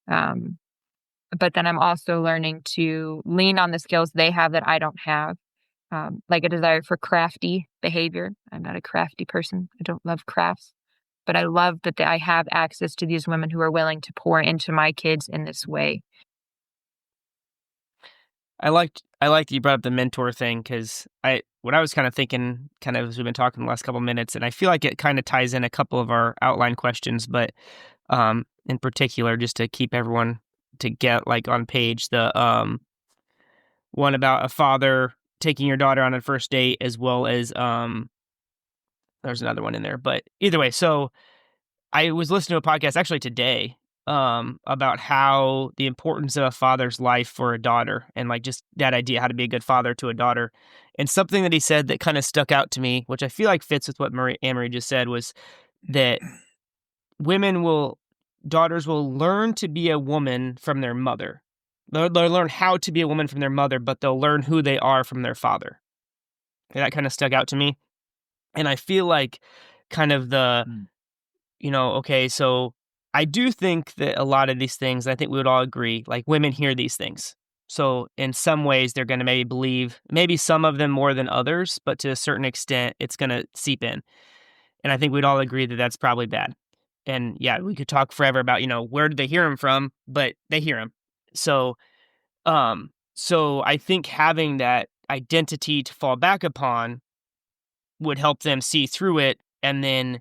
But then I'm also learning to lean on the skills they have that I don't have, like a desire for crafty behavior. I'm not a crafty person. I don't love crafts, but I love that I have access to these women who are willing to pour into my kids in this way. I liked that you brought up the mentor thing because what I was kind of thinking, kind of as we've been talking the last couple of minutes, and I feel like it kind of ties in a couple of our outline questions, but in particular, just to keep everyone to get like on page, the one about a father taking your daughter on a first date, as well as there's another one in there, but either way, so I was listening to a podcast actually today about how the importance of a father's life for a daughter and like just that idea, how to be a good father to a daughter. And something that he said that kind of stuck out to me, which I feel like fits with what Anne-Marie just said, was that daughters will learn to be a woman from their mother. They'll learn how to be a woman from their mother, but they'll learn who they are from their father. And that kind of stuck out to me. And I feel like kind of okay, so I do think that a lot of these things, I think we would all agree, like women hear these things. So in some ways, they're going to maybe believe, maybe some of them more than others, but to a certain extent, it's going to seep in. And I think we'd all agree that that's probably bad. And yeah, we could talk forever about, where did they hear them from, but they hear them. So I think having that identity to fall back upon would help them see through it, and then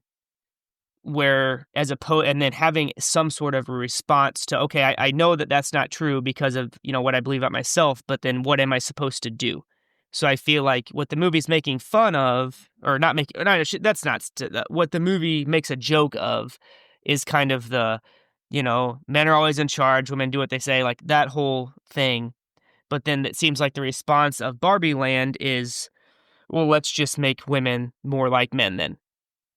and then having some sort of a response to, okay, I know that that's not true because of, what I believe about myself, but then what am I supposed to do? So I feel like what the movie's making fun of, or not making, that's not, what the movie makes a joke of is kind of the, men are always in charge, women do what they say, like that whole thing. But then it seems like the response of Barbie Land is, well, let's just make women more like men then.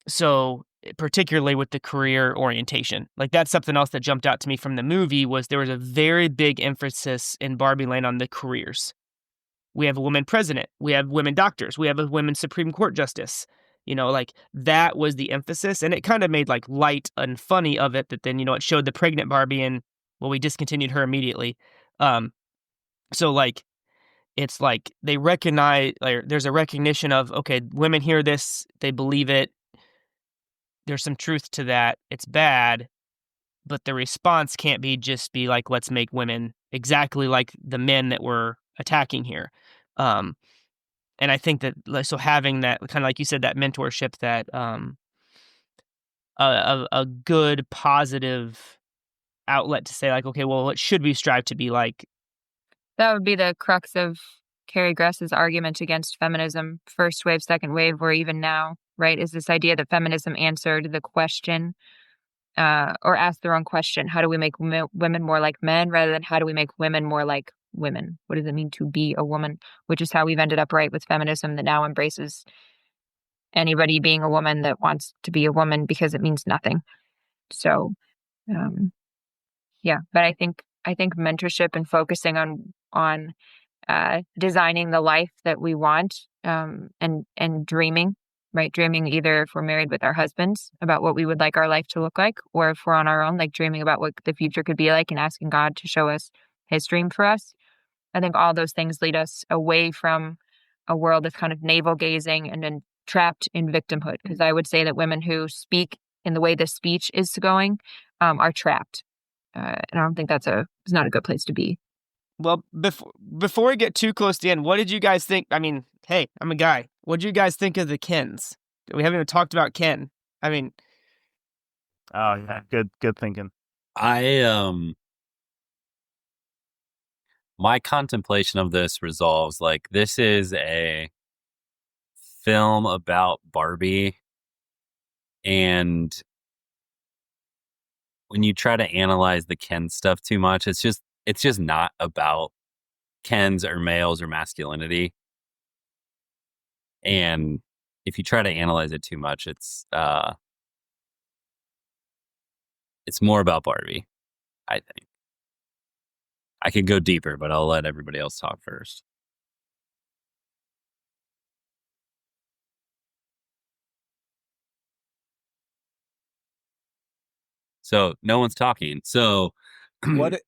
So particularly with the career orientation, like that's something else that jumped out to me from the movie was there was a very big emphasis in Barbie Land on the careers. We have a woman president. We have women doctors. We have a women Supreme Court justice. Like that was the emphasis. And it kind of made like light and funny of it that then, it showed the pregnant Barbie and, well, we discontinued her immediately. So like, it's like they recognize, like, there's a recognition of, okay, women hear this, they believe it. There's some truth to that. It's bad, but the response can't be like, let's make women exactly like the men that we're attacking here. And I think that, so having that kind of, like you said, that mentorship, that a good positive outlet to say like, okay, well, what should we strive to be like? That would be the crux of Carrie Gress's argument against feminism, first wave, second wave, or even now, right? Is this idea that feminism answered the question or asked the wrong question. How do we make women more like men rather than how do we make women more like women? What does it mean to be a woman? Which is how we've ended up, right, with feminism that now embraces anybody being a woman that wants to be a woman because it means nothing. So, yeah, but I think mentorship and focusing on designing the life that we want, and dreaming, right? Dreaming either if we're married with our husbands about what we would like our life to look like, or if we're on our own, like dreaming about what the future could be like and asking God to show us his dream for us. I think all those things lead us away from a world of kind of navel gazing and then trapped in victimhood. Because I would say that women who speak in the way this speech is going are trapped. And I don't think it's not a good place to be. Well, before we get too close to the end, what did you guys think? I mean, hey, I'm a guy. What did you guys think of the Kens? We haven't even talked about Ken. I mean, Oh yeah, good thinking. My contemplation of this resolves like this is a film about Barbie, and when you try to analyze the Ken stuff too much, it's just not about Kens or males or masculinity. And if you try to analyze it too much, it's more about Barbie, I think. I could go deeper, but I'll let everybody else talk first. So no one's talking. So what?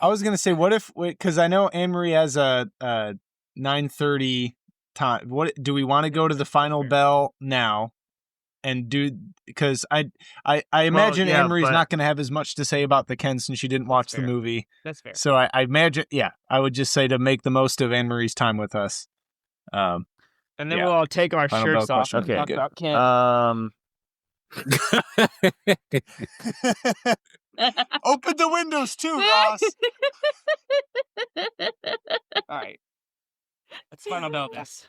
I was gonna say, what if? Because I know Anne Marie has a 9:30 time. What do we want to go to the final bell now? And do because I imagine Anne Marie's not going to have as much to say about the Ken since she didn't watch the movie. That's fair. So I imagine, I would just say to make the most of Anne Marie's time with us. And then we'll all take our Final shirts bell off question. and talk Okay, about Ken. Open the windows too, Ross. All right. Let's final bell this.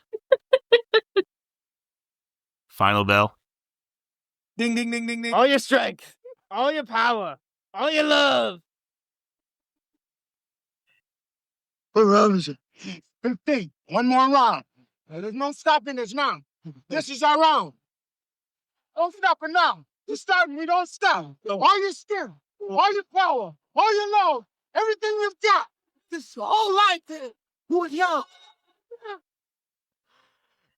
Final bell. Ding, ding, ding, ding, ding. All your strength, all your power, all your love. What round is it? 15. One more round. There's no stopping this now. This is our round. Don't stop it now. You start and we don't stop. All your strength, all your power, all your love, everything you've got. This whole life. Who is young?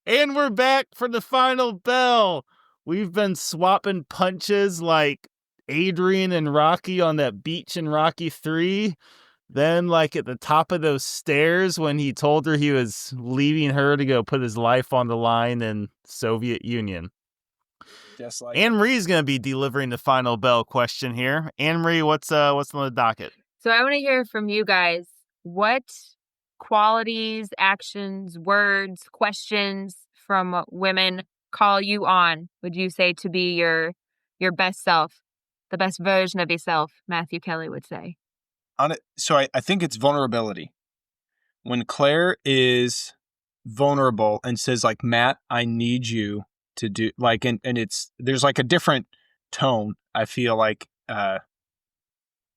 And we're back for the final bell. We've been swapping punches like Adrian and Rocky on that beach in Rocky 3. Then, like at the top of those stairs when he told her he was leaving her to go put his life on the line in Soviet Union. Just like Anne Marie's going to be delivering the final bell question here. Anne Marie, what's on the docket? So I want to hear from you guys. What qualities, actions, words, questions from women call you on, would you say, to be your best self, the best version of yourself, Matthew Kelly would say? So I think it's vulnerability. When Claire is vulnerable and says like, Matt, I need you to do like, and there's like a different tone. I feel like a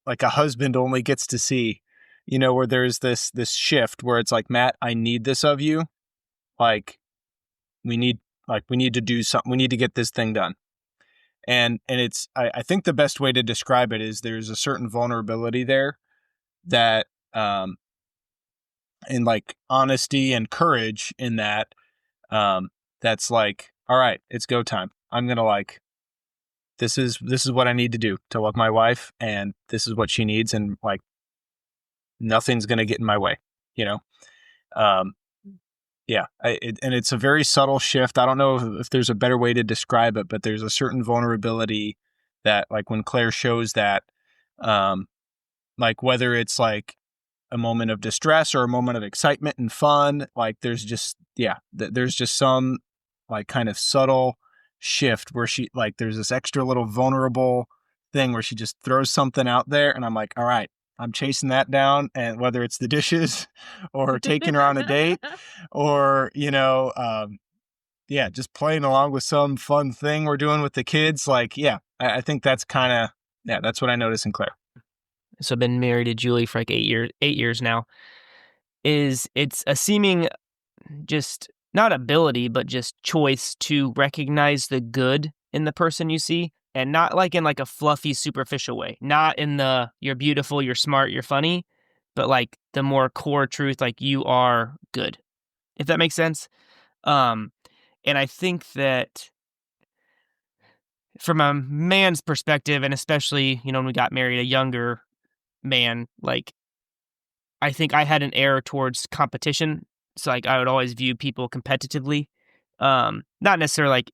husband only gets to see, where there's this shift where it's like, Matt, I need this of you. Like we need to do something. We need to get this thing done. And it's, I think the best way to describe it is there's a certain vulnerability there that, and like honesty and courage in that, that's like, all right, it's go time. I'm going to this is what I need to do to love my wife. And this is what she needs. And like, nothing's going to get in my way, Yeah, and it's a very subtle shift. I don't know if there's a better way to describe it, but there's a certain vulnerability that, like, when Claire shows that, like, whether it's like a moment of distress or a moment of excitement and fun, like, there's just some like kind of subtle shift where she like there's this extra little vulnerable thing where she just throws something out there, and I'm like, all right, I'm chasing that down, and whether it's the dishes or taking her on a date or, just playing along with some fun thing we're doing with the kids. Like, I think that's kind of, that's what I notice in Claire. So I've been married to Julie for like 8 years now. It's a seeming just not ability, but just choice to recognize the good in the person you see. And not like in like a fluffy, superficial way. Not in the you're beautiful, you're smart, you're funny, but like the more core truth, like you are good, if that makes sense. And I think that from a man's perspective, and especially, when we got married, a younger man, like I think I had an error towards competition. So like I would always view people competitively. Not necessarily like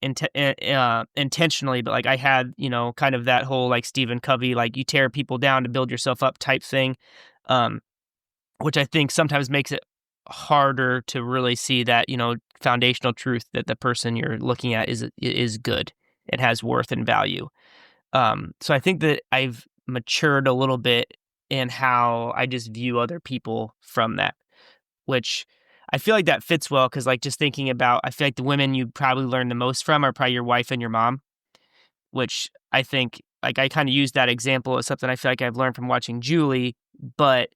intentionally, but like I had, kind of that whole like Stephen Covey, like you tear people down to build yourself up type thing. Which I think sometimes makes it harder to really see that, foundational truth that the person you're looking at is good. It has worth and value. So I think that I've matured a little bit in how I just view other people from that, which I feel like that fits well because, like, just thinking about, I feel like the women you probably learn the most from are probably your wife and your mom, which I think, like, I kind of use that example as something I feel like I've learned from watching Julie, but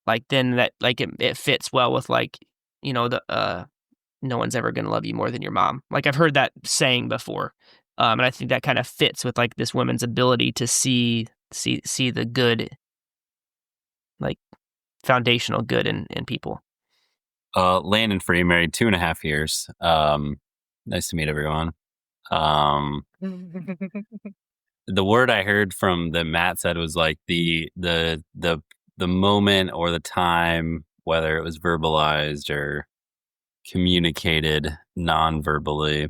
like then that, like, it fits well with, like, the no one's ever going to love you more than your mom. Like, I've heard that saying before. And I think that kind of fits with like this woman's ability to see the good, like foundational good in people. Landon Free, married 2.5 years. Nice to meet everyone. The word I heard from that Matt said was like the moment or the time, whether it was verbalized or communicated non-verbally,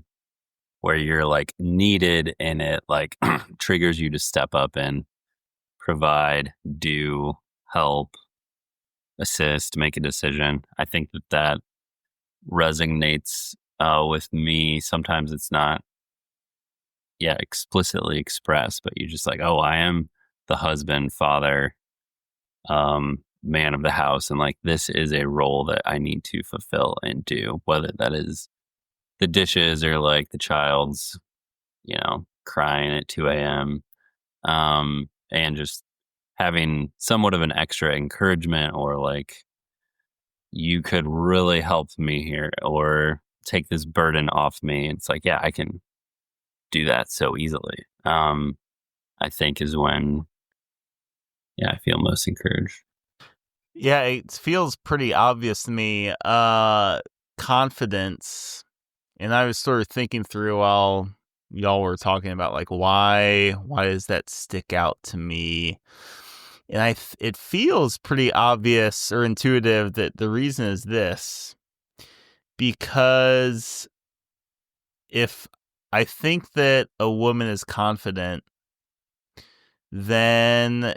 where you're like needed and it like triggers you to step up and provide, do, help, assist, make a decision. I think that resonates with me. Sometimes it's not explicitly expressed, but you're just like, oh, I am the husband, father, man of the house, and like this is a role that I need to fulfill and do, whether that is the dishes or like the child's crying at 2 a.m. And just having somewhat of an extra encouragement, or like, you could really help me here or take this burden off me. It's like, I can do that so easily. I think is when, I feel most encouraged. Yeah, it feels pretty obvious to me. Confidence. And I was sort of thinking through while y'all were talking about, like, why does that stick out to me? And it feels pretty obvious or intuitive that the reason is this. Because if I think that a woman is confident, then,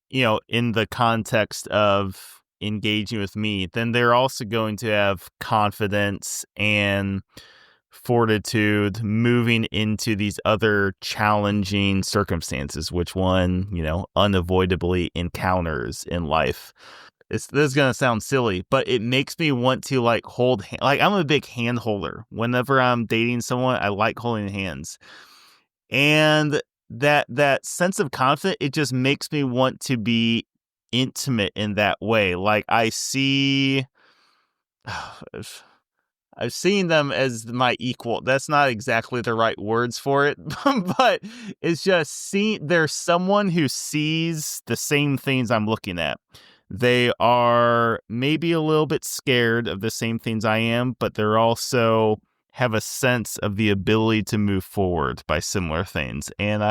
in the context of engaging with me, then they're also going to have confidence and fortitude moving into these other challenging circumstances, which one, unavoidably encounters in life. This is going to sound silly, but it makes me want to like hold, like I'm a big hand holder. Whenever I'm dating someone, I like holding hands. And that sense of confidence, it just makes me want to be intimate in that way. Like I've seen them as my equal. That's not exactly the right words for it, but it's just there's someone who sees the same things I'm looking at. They are maybe a little bit scared of the same things I am, but they're also have a sense of the ability to move forward by similar things. And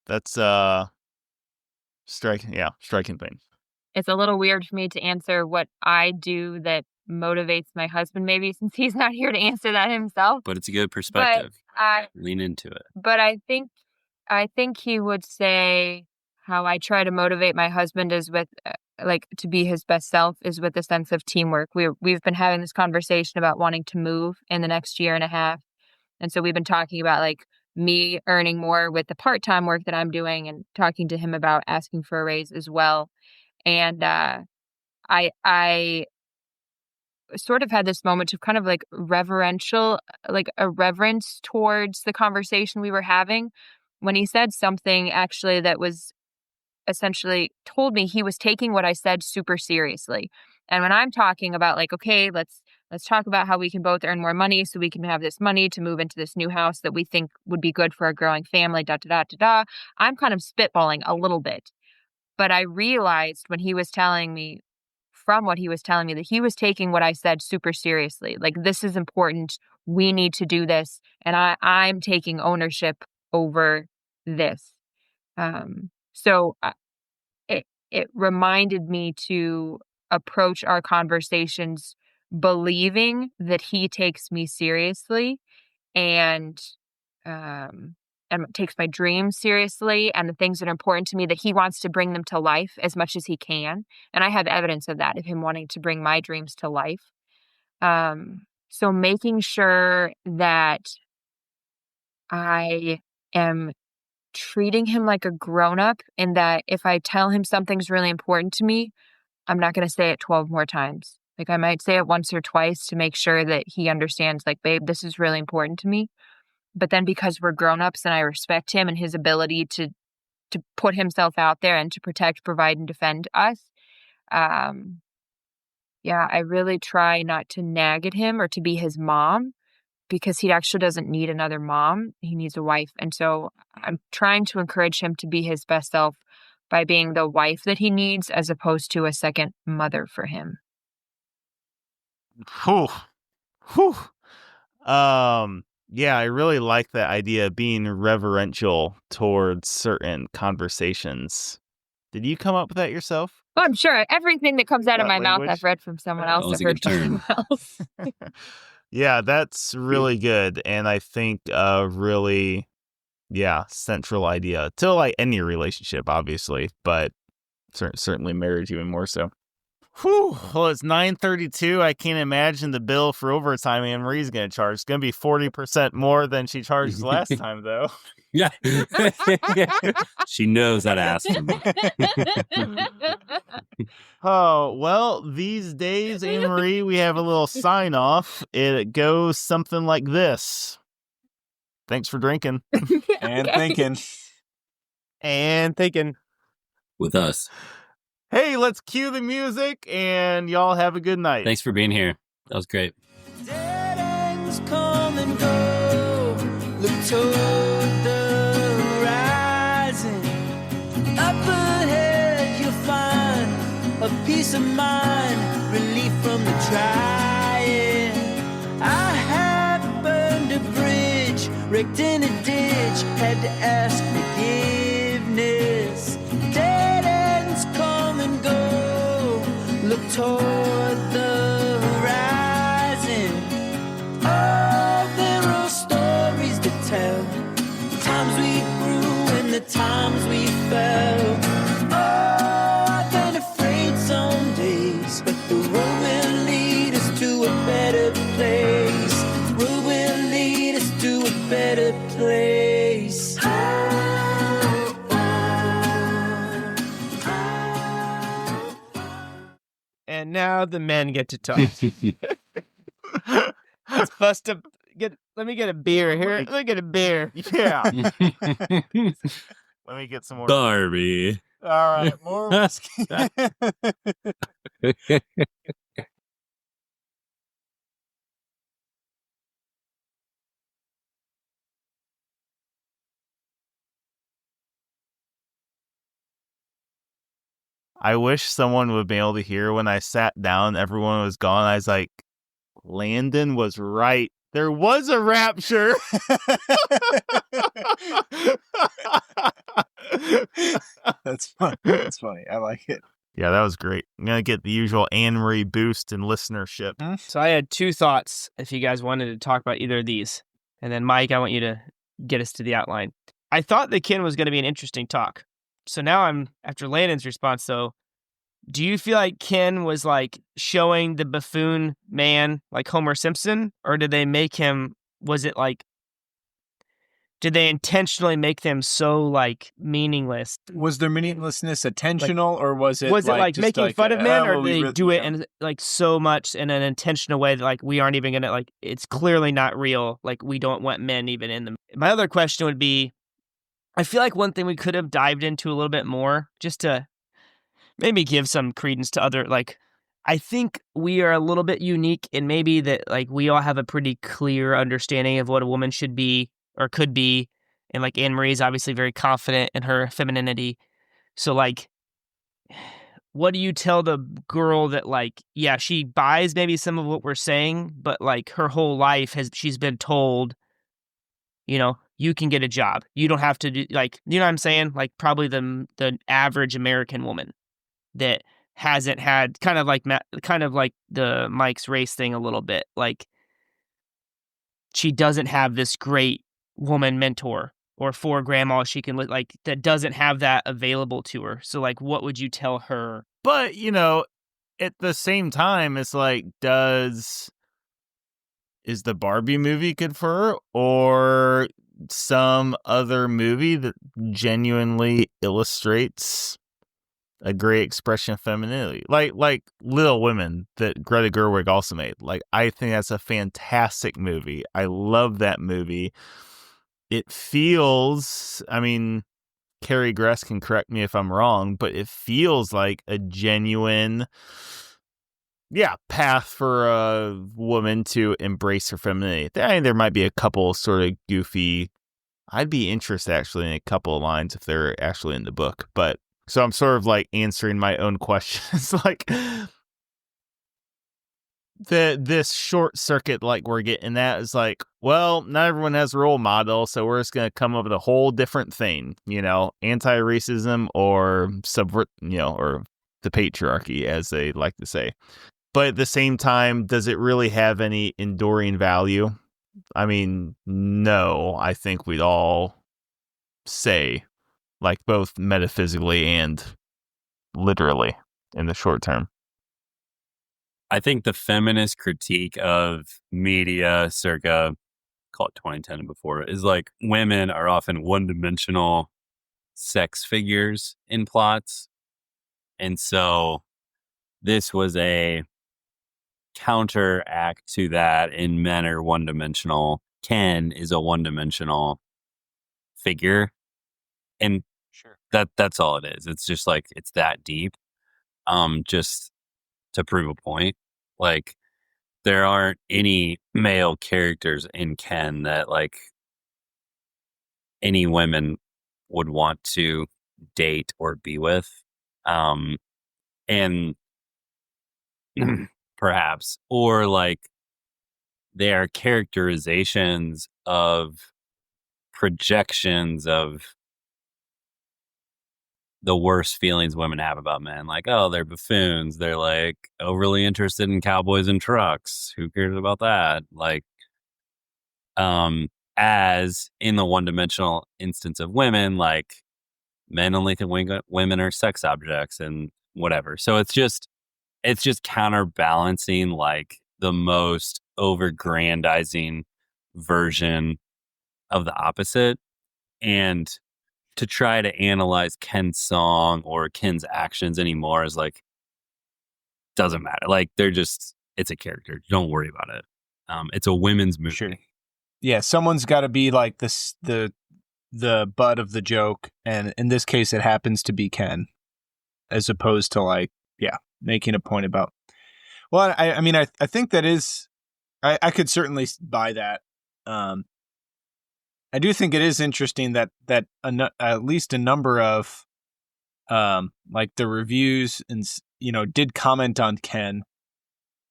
that's striking thing. It's a little weird for me to answer what I do that motivates my husband, maybe, since he's not here to answer that himself. But it's a good perspective. Lean into it. But I think he would say how I try to motivate my husband is with to be his best self is with a sense of teamwork. We've been having this conversation about wanting to move in the next year and a half. And so we've been talking about like me earning more with the part-time work that I'm doing, and talking to him about asking for a raise as well. And I sort of had this moment of kind of like reverential, like a reverence towards the conversation we were having, when he said something actually that was essentially told me he was taking what I said super seriously. And when I'm talking about like, okay, let's talk about how we can both earn more money so we can have this money to move into this new house that we think would be good for our growing family, I'm kind of spitballing a little bit. But I realized when he was telling me, from what he was telling me, that he was taking what I said super seriously. Like, this is important. We need to do this. And I'm taking ownership over this. So it reminded me to approach our conversations believing that he takes me seriously and takes my dreams seriously and the things that are important to me, that he wants to bring them to life as much as he can. And I have evidence of that, of him wanting to bring my dreams to life. So making sure that I am treating him like a grown-up, and that if I tell him something's really important to me, I'm not going to say it 12 more times. Like, I might say it once or twice to make sure that he understands, like, babe, this is really important to me. But then because we're grown-ups and I respect him and his ability to put himself out there and to protect, provide, and defend us, I really try not to nag at him or to be his mom, because he actually doesn't need another mom. He needs a wife. And so I'm trying to encourage him to be his best self by being the wife that he needs, as opposed to a second mother for him. Whew. Whew. Yeah, I really like that idea of being reverential towards certain conversations. Did you come up with that yourself? Oh, I'm sure everything that comes out of my language? mouth, I've read from someone else. That was I've a heard good from someone else. Yeah, that's really good. And I think really, central idea to like any relationship, obviously, but certainly marriage even more so. Whew. Well, it's 9:32. I can't imagine the bill for overtime Anne Marie's going to charge. It's going to be 40% more than she charged last time, though. Yeah. She knows that ass for me. Oh, well, these days, Anne Marie, we have a little sign off. It goes something like this. Thanks for drinking. And thinking. And thinking. With us. Hey, let's cue the music, and y'all have a good night. Thanks for being here. That was great. Dead ends come and go. Look toward the horizon. Up ahead you'll find a peace of mind, relief from the trying. I have burned a bridge, wrecked in a ditch, had to ask forgiveness. Dead ends come and go. Look toward the horizon. Oh, there are stories to tell. The times we grew and the times we fell. Oh, I've been afraid some days, but the road will lead us to a better place. The road will lead us to a better place. And now the men get to talk. Let's bust up. Let me get a beer here. Let me get a beer. Yeah. Let me get some more. Barbie. All right, more whiskey. I wish someone would be able to hear when I sat down, everyone was gone. I was like, Landon was right. There was a rapture. That's funny. That's funny. I like it. Yeah, that was great. I'm going to get the usual Anne Marie boost in listenership. So I had two thoughts if you guys wanted to talk about either of these. And then, Mike, I want you to get us to the outline. I thought the Ken was going to be an interesting talk. So now after Landon's response, though, do you feel like Ken was like showing the buffoon man like Homer Simpson? Or did they make him, did they intentionally make them so like meaningless? Was their meaninglessness intentional, or was it like just making fun of men, or did they do it in in like so much in an intentional way that like we aren't even gonna like it's clearly not real, like we don't want men even in them? My other question would be, I feel like one thing we could have dived into a little bit more, just to maybe give some credence to other, like, I think we are a little bit unique in maybe that like we all have a pretty clear understanding of what a woman should be or could be. And like Anne Marie is obviously very confident in her femininity. So like what do you tell the girl that, like, yeah, she buys maybe some of what we're saying, but like her whole life she's been told, you can get a job. You don't have to do, like, you know what I'm saying? Like, probably the average American woman that hasn't had kind of like the Mike's race thing a little bit. Like, she doesn't have this great woman mentor or for grandma she can like that doesn't have that available to her. So like, what would you tell her? But, at the same time, it's like, is the Barbie movie good for her, or some other movie that genuinely illustrates a great expression of femininity, like Little Women that Greta Gerwig also made? Like, I think that's a fantastic movie. I love that movie. It feels, I mean, Carrie Gress can correct me if I'm wrong, but it feels like a genuine, path for a woman to embrace her femininity. I mean, there might be a couple sort of goofy, I'd be interested actually in a couple of lines if they're actually in the book, but so I'm sort of like answering my own questions. Like, this short circuit, like we're getting at, is like, well, not everyone has a role model, so we're just gonna come up with a whole different thing, anti-racism or subvert, or the patriarchy, as they like to say. But at the same time, does it really have any enduring value? I mean, no. I think we'd all say, like, both metaphysically and literally in the short term. I think the feminist critique of media circa, call it 2010 and before, is like women are often one-dimensional sex figures in plots. And so this was a counteract to that, and men are one-dimensional. Ken is a one-dimensional figure. And that's all it is. It's just like, it's that deep. Just to prove a point. Like, there aren't any male characters in Ken that like any women would want to date or be with. And perhaps, or like, they are characterizations of projections of the worst feelings women have about men. Like, oh, they're buffoons. They're like overly interested in cowboys and trucks. Who cares about that? Like, as in the one-dimensional instance of women, like, men only think women are sex objects and whatever. So it's just counterbalancing like the most overgrandizing version of the opposite. And to try to analyze Ken's song or Ken's actions anymore is like, doesn't matter. Like, it's a character. Don't worry about it. It's a women's movie. Sure. Yeah, someone's got to be like this, the butt of the joke, and in this case, it happens to be Ken, as opposed to like, making a point about. Well, I mean, I think that is, I could certainly buy that. I do think it is interesting that at least a number of, like the reviews and did comment on Ken,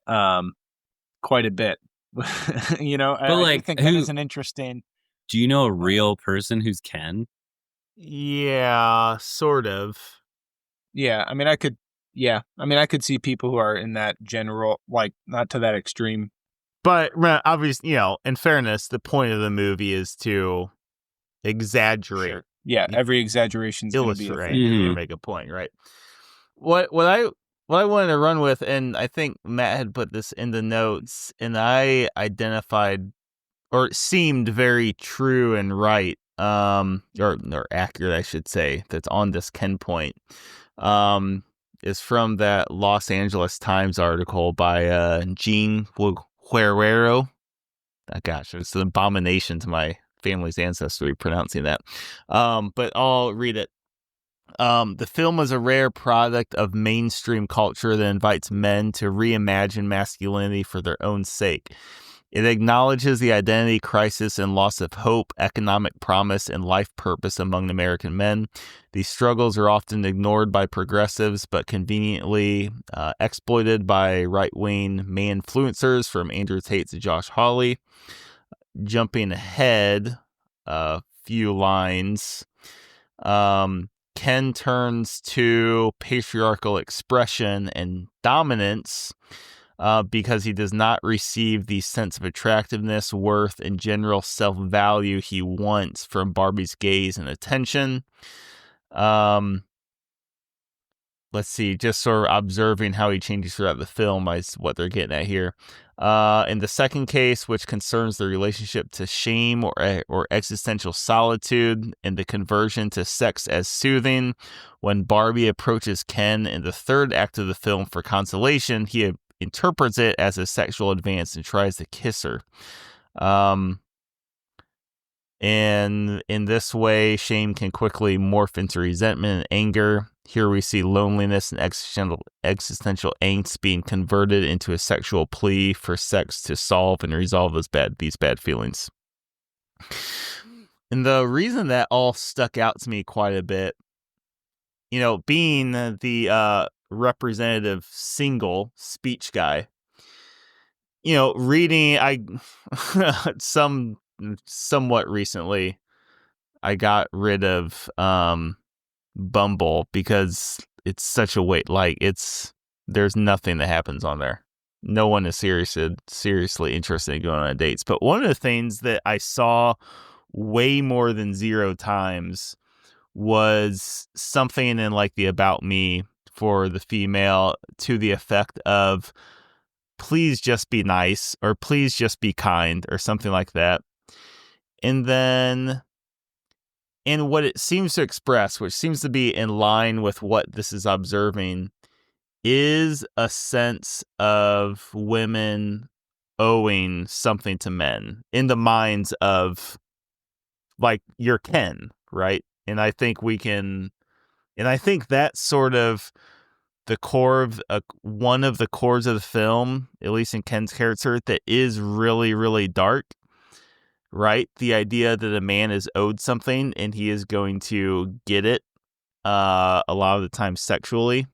quite a bit. But I think Ken is an interesting. Do you know a real person who's Ken? Yeah, sort of. Yeah, I mean, I could see people who are in that general, like, not to that extreme. But obviously, in fairness, the point of the movie is to exaggerate. Sure. Yeah, every exaggeration is going to be to make a point, right? What I wanted to run with, and I think Matt had put this in the notes, and I identified, or it seemed very true and right, or accurate, I should say, that's on this Ken point, is from that Los Angeles Times article by Gene Guerrero. Oh, gosh, it's an abomination to my family's ancestry pronouncing that. But I'll read it. The film is a rare product of mainstream culture that invites men to reimagine masculinity for their own sake. It acknowledges the identity crisis and loss of hope, economic promise, and life purpose among American men. These struggles are often ignored by progressives, but conveniently exploited by right-wing man-influencers from Andrew Tate to Josh Hawley. Jumping ahead a few lines, Ken turns to patriarchal expression and dominance because he does not receive the sense of attractiveness, worth, and general self-value he wants from Barbie's gaze and attention. Let's see, just sort of observing how he changes throughout the film is what they're getting at here. In the second case, which concerns the relationship to shame or existential solitude and the conversion to sex as soothing, when Barbie approaches Ken in the third act of the film for consolation, he interprets it as a sexual advance and tries to kiss her. And in this way, shame can quickly morph into resentment and anger. Here we see loneliness and existential angst being converted into a sexual plea for sex to solve and resolve these bad feelings. And the reason that all stuck out to me quite a bit, being the representative single speech guy, reading, somewhat recently, I got rid of Bumble because it's such a wait. There's nothing that happens on there. No one is seriously interested in going on dates. But one of the things that I saw way more than 0 times was something in the About Me for the female to the effect of, please just be nice, or please just be kind, or something like that. And then, and what it seems to express, which seems to be in line with what this is observing, is a sense of women owing something to men in the minds of, your Ken, right? And I think that's sort of the core of one of the cores of the film, at least in Ken's character, that is really, really dark. Right? The idea that a man is owed something and he is going to get it a lot of the time sexually.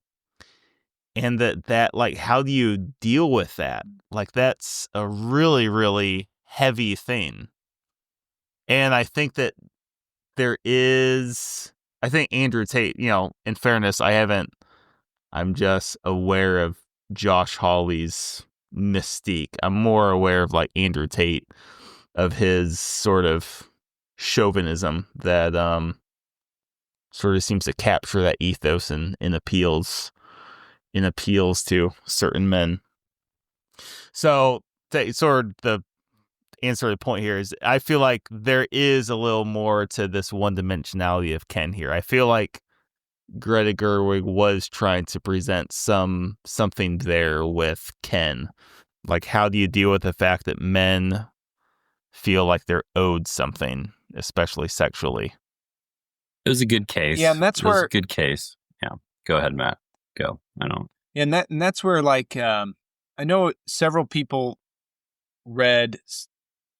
And that how do you deal with that? That's a really, really heavy thing. And I think that I think Andrew Tate, in fairness, I'm just aware of Josh Hawley's mystique. I'm more aware of Andrew Tate, of his sort of chauvinism that sort of seems to capture that ethos and appeals to certain men. So sort of the answer to the point here is, I feel like there is a little more to this one-dimensionality of Ken here. I feel like Greta Gerwig was trying to present something there with Ken. How do you deal with the fact that men feel like they're owed something, especially sexually? It was a good case. Yeah, and that's it was where a good case. Yeah, go ahead, Matt. Go. I don't. Yeah, and that's where I know several people read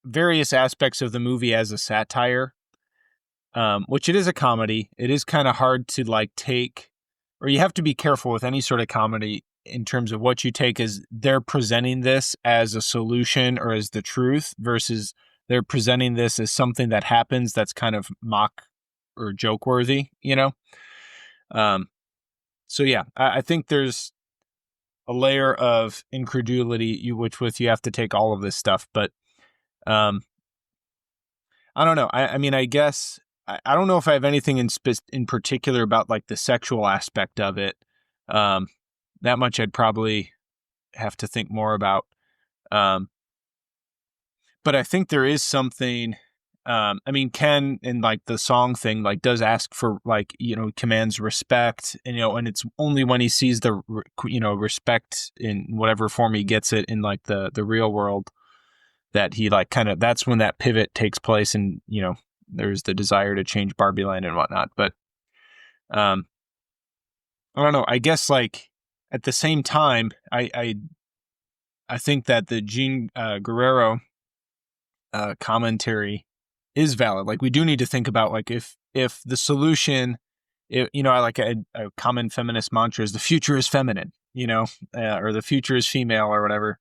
various aspects of the movie as a satire, which it is a comedy. It is kind of hard to take, or you have to be careful with any sort of comedy in terms of what you take as they're presenting this as a solution or as the truth versus they're presenting this as something that happens that's kind of mock or joke worthy, So yeah, I think there's a layer of incredulity which you have to take all of this stuff. But I don't know. I mean, I guess I don't know if I have anything in particular about the sexual aspect of it. That much I'd probably have to think more about. But I think there is something. I mean, Ken in the song thing does ask for commands respect, and it's only when he sees the respect in whatever form he gets it in the real world that he that's when that pivot takes place, and there's the desire to change Barbie Land and whatnot. But I don't know. I guess at the same time, I I think that the Gene Guerrero commentary is valid. Like, we do need to think about, like, if the solution, I like a common feminist mantra is the future is feminine, or the future is female or whatever.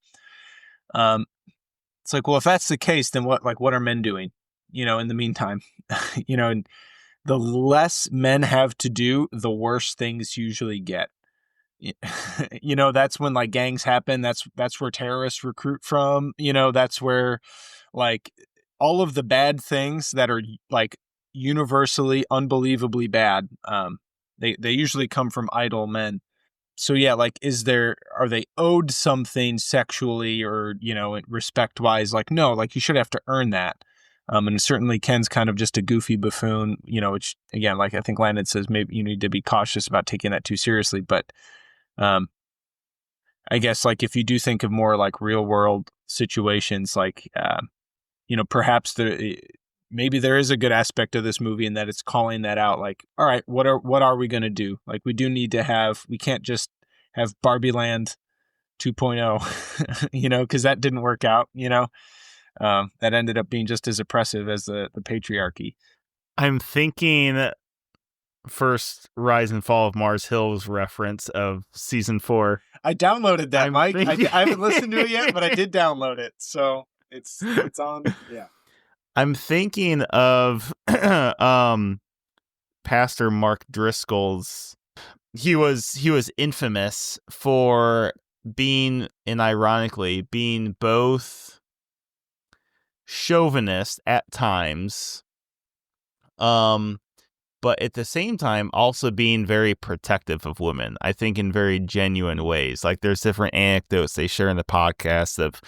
It's like, well, if that's the case, then what are men doing, in the meantime? And the less men have to do, the worse things usually get. That's when, like, gangs happen. That's where terrorists recruit from. That's where, like, all of the bad things that are, like, universally unbelievably bad, they usually come from idle men. So yeah, like, are they owed something sexually or, respect wise? Like, no, like, you should have to earn that. And certainly Ken's kind of just a goofy buffoon, which, again, like I think Landon says, maybe you need to be cautious about taking that too seriously. But I guess, like, if you do think of more like real world situations, like, perhaps maybe there is a good aspect of this movie in that it's calling that out. Like, all right, what are we going to do? Like, we do need to we can't just have Barbie Land 2.0, because that didn't work out, that ended up being just as oppressive as the patriarchy. I'm thinking first Rise and Fall of Mars Hill's reference of season 4. I downloaded that, Mike. I haven't listened to it yet, but I did download it. So it's on. Yeah. I'm thinking of Pastor Mark Driscoll's. He was infamous for being, and ironically, being both chauvinist at times, but at the same time also being very protective of women, I think, in very genuine ways. Like, there's different anecdotes they share in the podcast of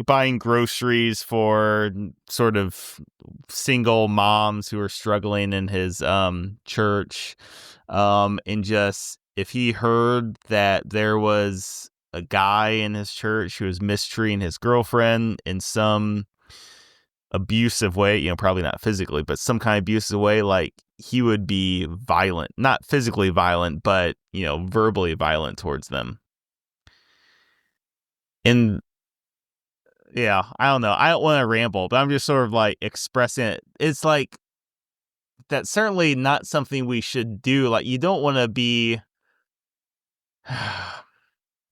buying groceries for sort of single moms who are struggling in his church, and just, if he heard that there was a guy in his church who was mistreating his girlfriend in some abusive way, probably not physically, but some kind of abusive way, like, he would be violent, not physically violent, but, verbally violent towards them. And yeah, I don't know. I don't want to ramble, but I'm just sort of like expressing it. It's like, that's certainly not something we should do. Like, you don't want to be,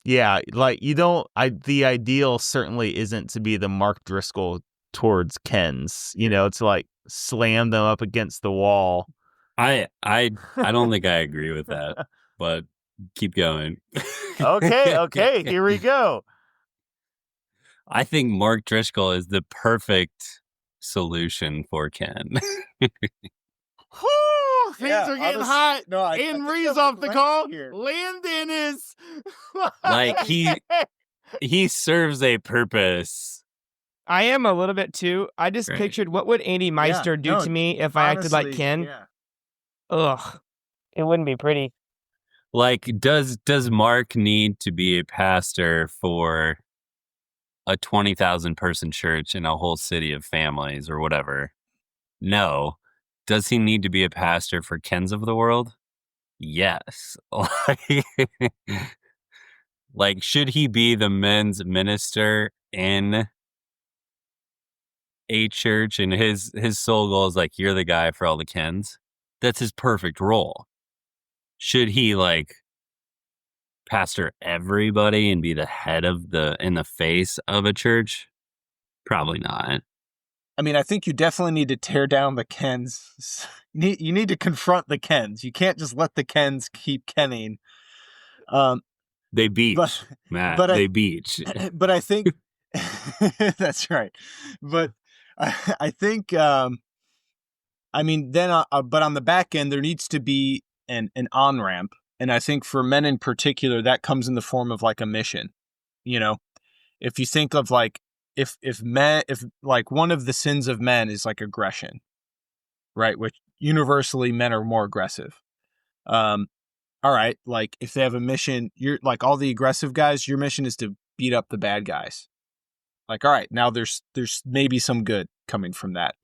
yeah, like, the ideal certainly isn't to be the Mark Driscoll towards Ken's, to, like, slam them up against the wall. I don't think I agree with that, but keep going. Okay, here we go. I think Mark Driscoll is the perfect solution for Ken. Things are getting hot. No, Anne Marie's off the call. Landon is like, he serves a purpose. I am a little bit too. I just pictured, what would Andy Meister do to me if I acted like Ken? Yeah. Ugh, it wouldn't be pretty. Like, does Mark need to be a pastor for a 20,000 person church in a whole city of families or whatever? No. Does he need to be a pastor for Ken's of the world? Yes. Like, should he be the men's minister in a church, and his sole goal is, like, you're the guy for all the Kens? That's his perfect role. Should he, like, pastor everybody and be the head of in the face of a church? Probably not. I mean, I think you definitely need to tear down the Kens. You need to confront the Kens. You can't just let the Kens keep kenning. They beach, Matt. They beach. But I think that's right. But I think, I mean, then, but on the back end, there needs to be an on-ramp. And I think for men in particular, that comes in the form of, like, a mission. If you think of, like, if like, one of the sins of men is, like, aggression, right? Which universally men are more aggressive. All right. Like, if they have a mission, you're like, all the aggressive guys, your mission is to beat up the bad guys. Like, all right, now there's maybe some good coming from that,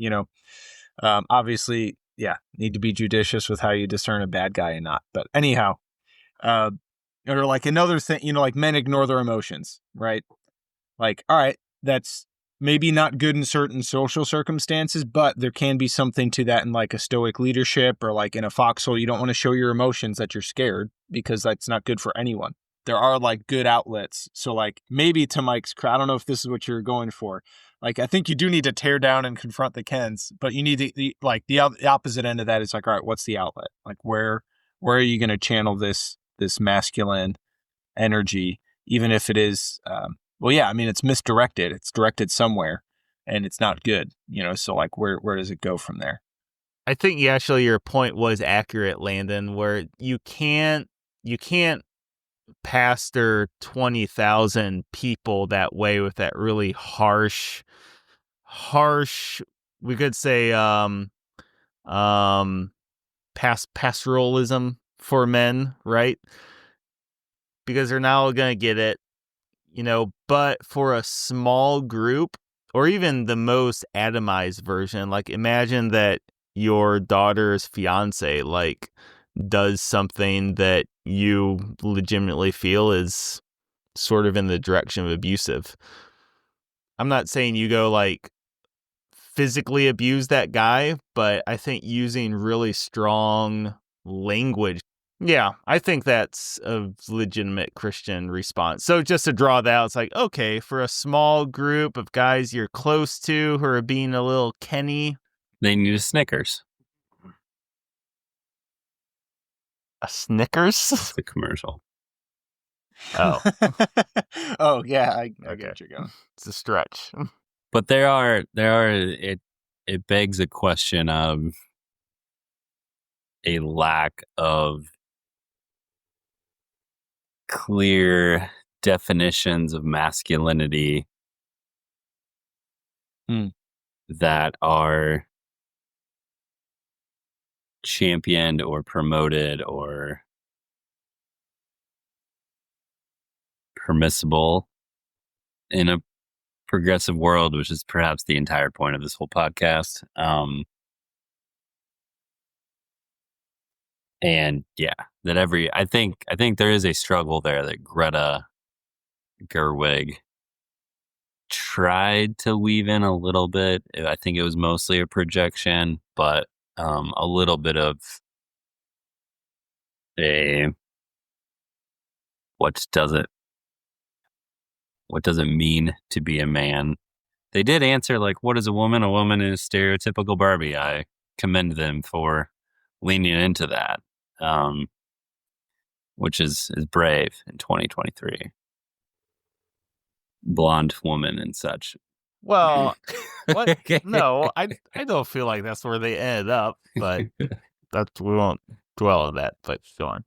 obviously, yeah, need to be judicious with how you discern a bad guy and not. But anyhow, or like another thing, like, men ignore their emotions, right? Like, all right, that's maybe not good in certain social circumstances, but there can be something to that in like a stoic leadership or like in a foxhole. You don't want to show your emotions that you're scared because that's not good for anyone. There are like good outlets. So like maybe to Mike's, I don't know if this is what you're going for. Like, I think you do need to tear down and confront the Kens, but you need the opposite end of that is like, all right, what's the outlet? Like where are you going to channel this masculine energy, even if it is, well, yeah, I mean, it's misdirected. It's directed somewhere and it's not good, so like where does it go from there? I think actually your point was accurate, Landon, where you can't pastor 20,000 people that way with that really harsh, we could say, pastoralism for men, right? Because they're now going to get it, but for a small group or even the most atomized version, like imagine that your daughter's fiance like does something that you legitimately feel is sort of in the direction of abusive. I'm not saying you go like physically abuse that guy, but I think using really strong language. Yeah, I think that's a legitimate Christian response. So just to draw that out, it's like, okay, for a small group of guys you're close to who are being a little Kenny. They need a Snickers. A Snickers? It's a commercial. Oh. Oh, yeah, I get you going. It's a stretch. But it begs a question of a lack of clear definitions of masculinity that are championed or promoted or permissible in a progressive world, which is perhaps the entire point of this whole podcast. And yeah, that I think there is a struggle there that Greta Gerwig tried to weave in a little bit. I think it was mostly a projection, but a little bit of what does it mean to be a man? They did answer like, what is a woman? A woman is stereotypical Barbie. I commend them for leaning into that, which is brave in 2023. Blonde woman and such. Well, what? No, I don't feel like that's where they ended up, but we won't dwell on that, but go on.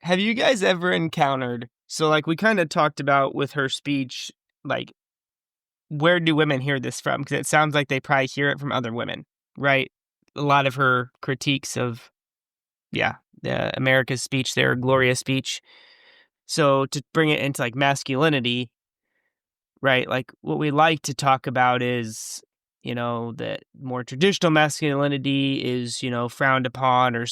Have you guys ever encountered, so like we kind of talked about with her speech, like where do women hear this from? Because it sounds like they probably hear it from other women, right? A lot of her critiques of, America's speech there, Gloria's speech. So to bring it into like masculinity, right? Like what we like to talk about is, that more traditional masculinity is, frowned upon or,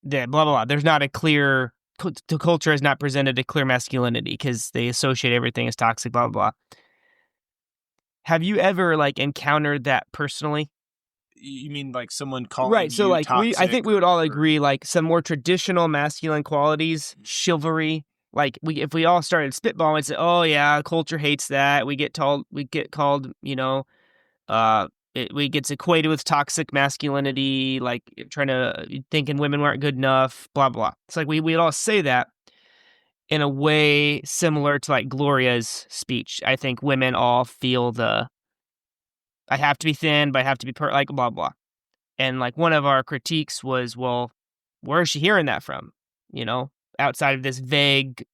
that blah, blah, blah. There's not a clear, the culture has not presented a clear masculinity because they associate everything as toxic, blah, blah, blah. Have you ever like encountered that personally? You mean like someone calling right? So you like toxic I think we would all agree like some more traditional masculine qualities, chivalry. Like if we all started spitballing and say, "Oh yeah, culture hates that," we get called, we gets equated with toxic masculinity, like trying to thinking women weren't good enough, blah blah. It's like we'd all say that in a way similar to like Gloria's speech. I think women all feel I have to be thin, but I have to be like blah blah. And like one of our critiques was, well, where is she hearing that from? Outside of this vague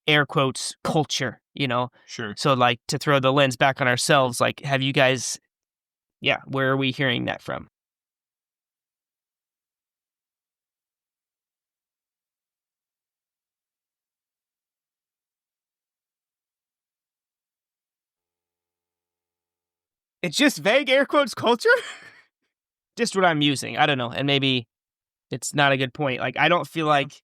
air quotes culture, Sure. So like to throw the lens back on ourselves, like have you guys, where are we hearing that from? It's just vague air quotes culture? Just what I'm using. I don't know. And maybe it's not a good point. Like, I feel like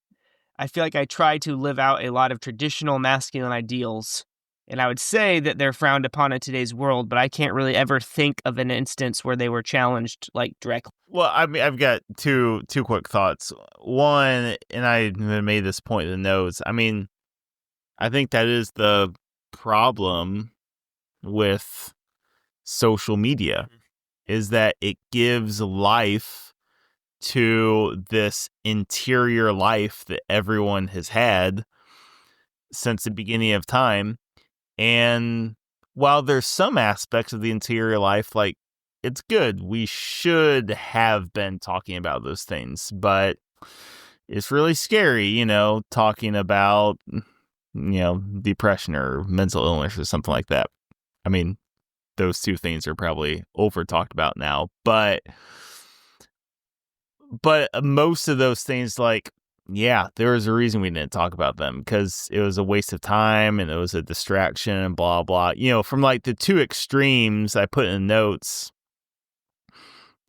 I try to live out a lot of traditional masculine ideals And I would say that they're frowned upon in today's world, but I can't really ever think of an instance where they were challenged like directly. Well, I mean, I've got two quick thoughts. One, and I made this point in the notes. I mean, I think that is the problem with social media, is that it gives life to this interior life that everyone has had since the beginning of time. And while there's some aspects of the interior life, like, it's good, we should have been talking about those things, but it's really scary, talking about, depression or mental illness or something like that. I mean, those two things are probably over talked about now, but most of those things, like, yeah, there was a reason we didn't talk about them, because it was a waste of time and it was a distraction and blah, blah. From like the two extremes I put in notes,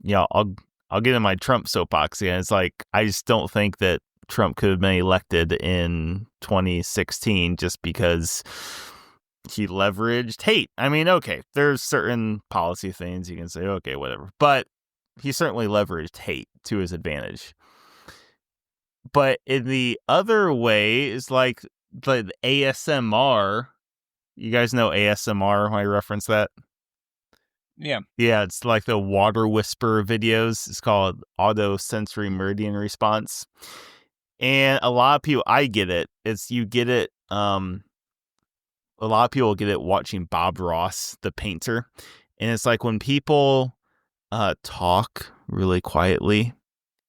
I'll get in my Trump soapbox again. It's like, I just don't think that Trump could have been elected in 2016 just because he leveraged hate. I mean, okay, there's certain policy things you can say, okay, whatever. But he certainly leveraged hate to his advantage. But in the other way is like the ASMR. You guys know ASMR when I reference that? Yeah. Yeah, it's like the water whisper videos. It's called auto sensory meridian response. And a lot of people, I get it. You get it. A lot of people get it watching Bob Ross, the painter. And it's like when people talk really quietly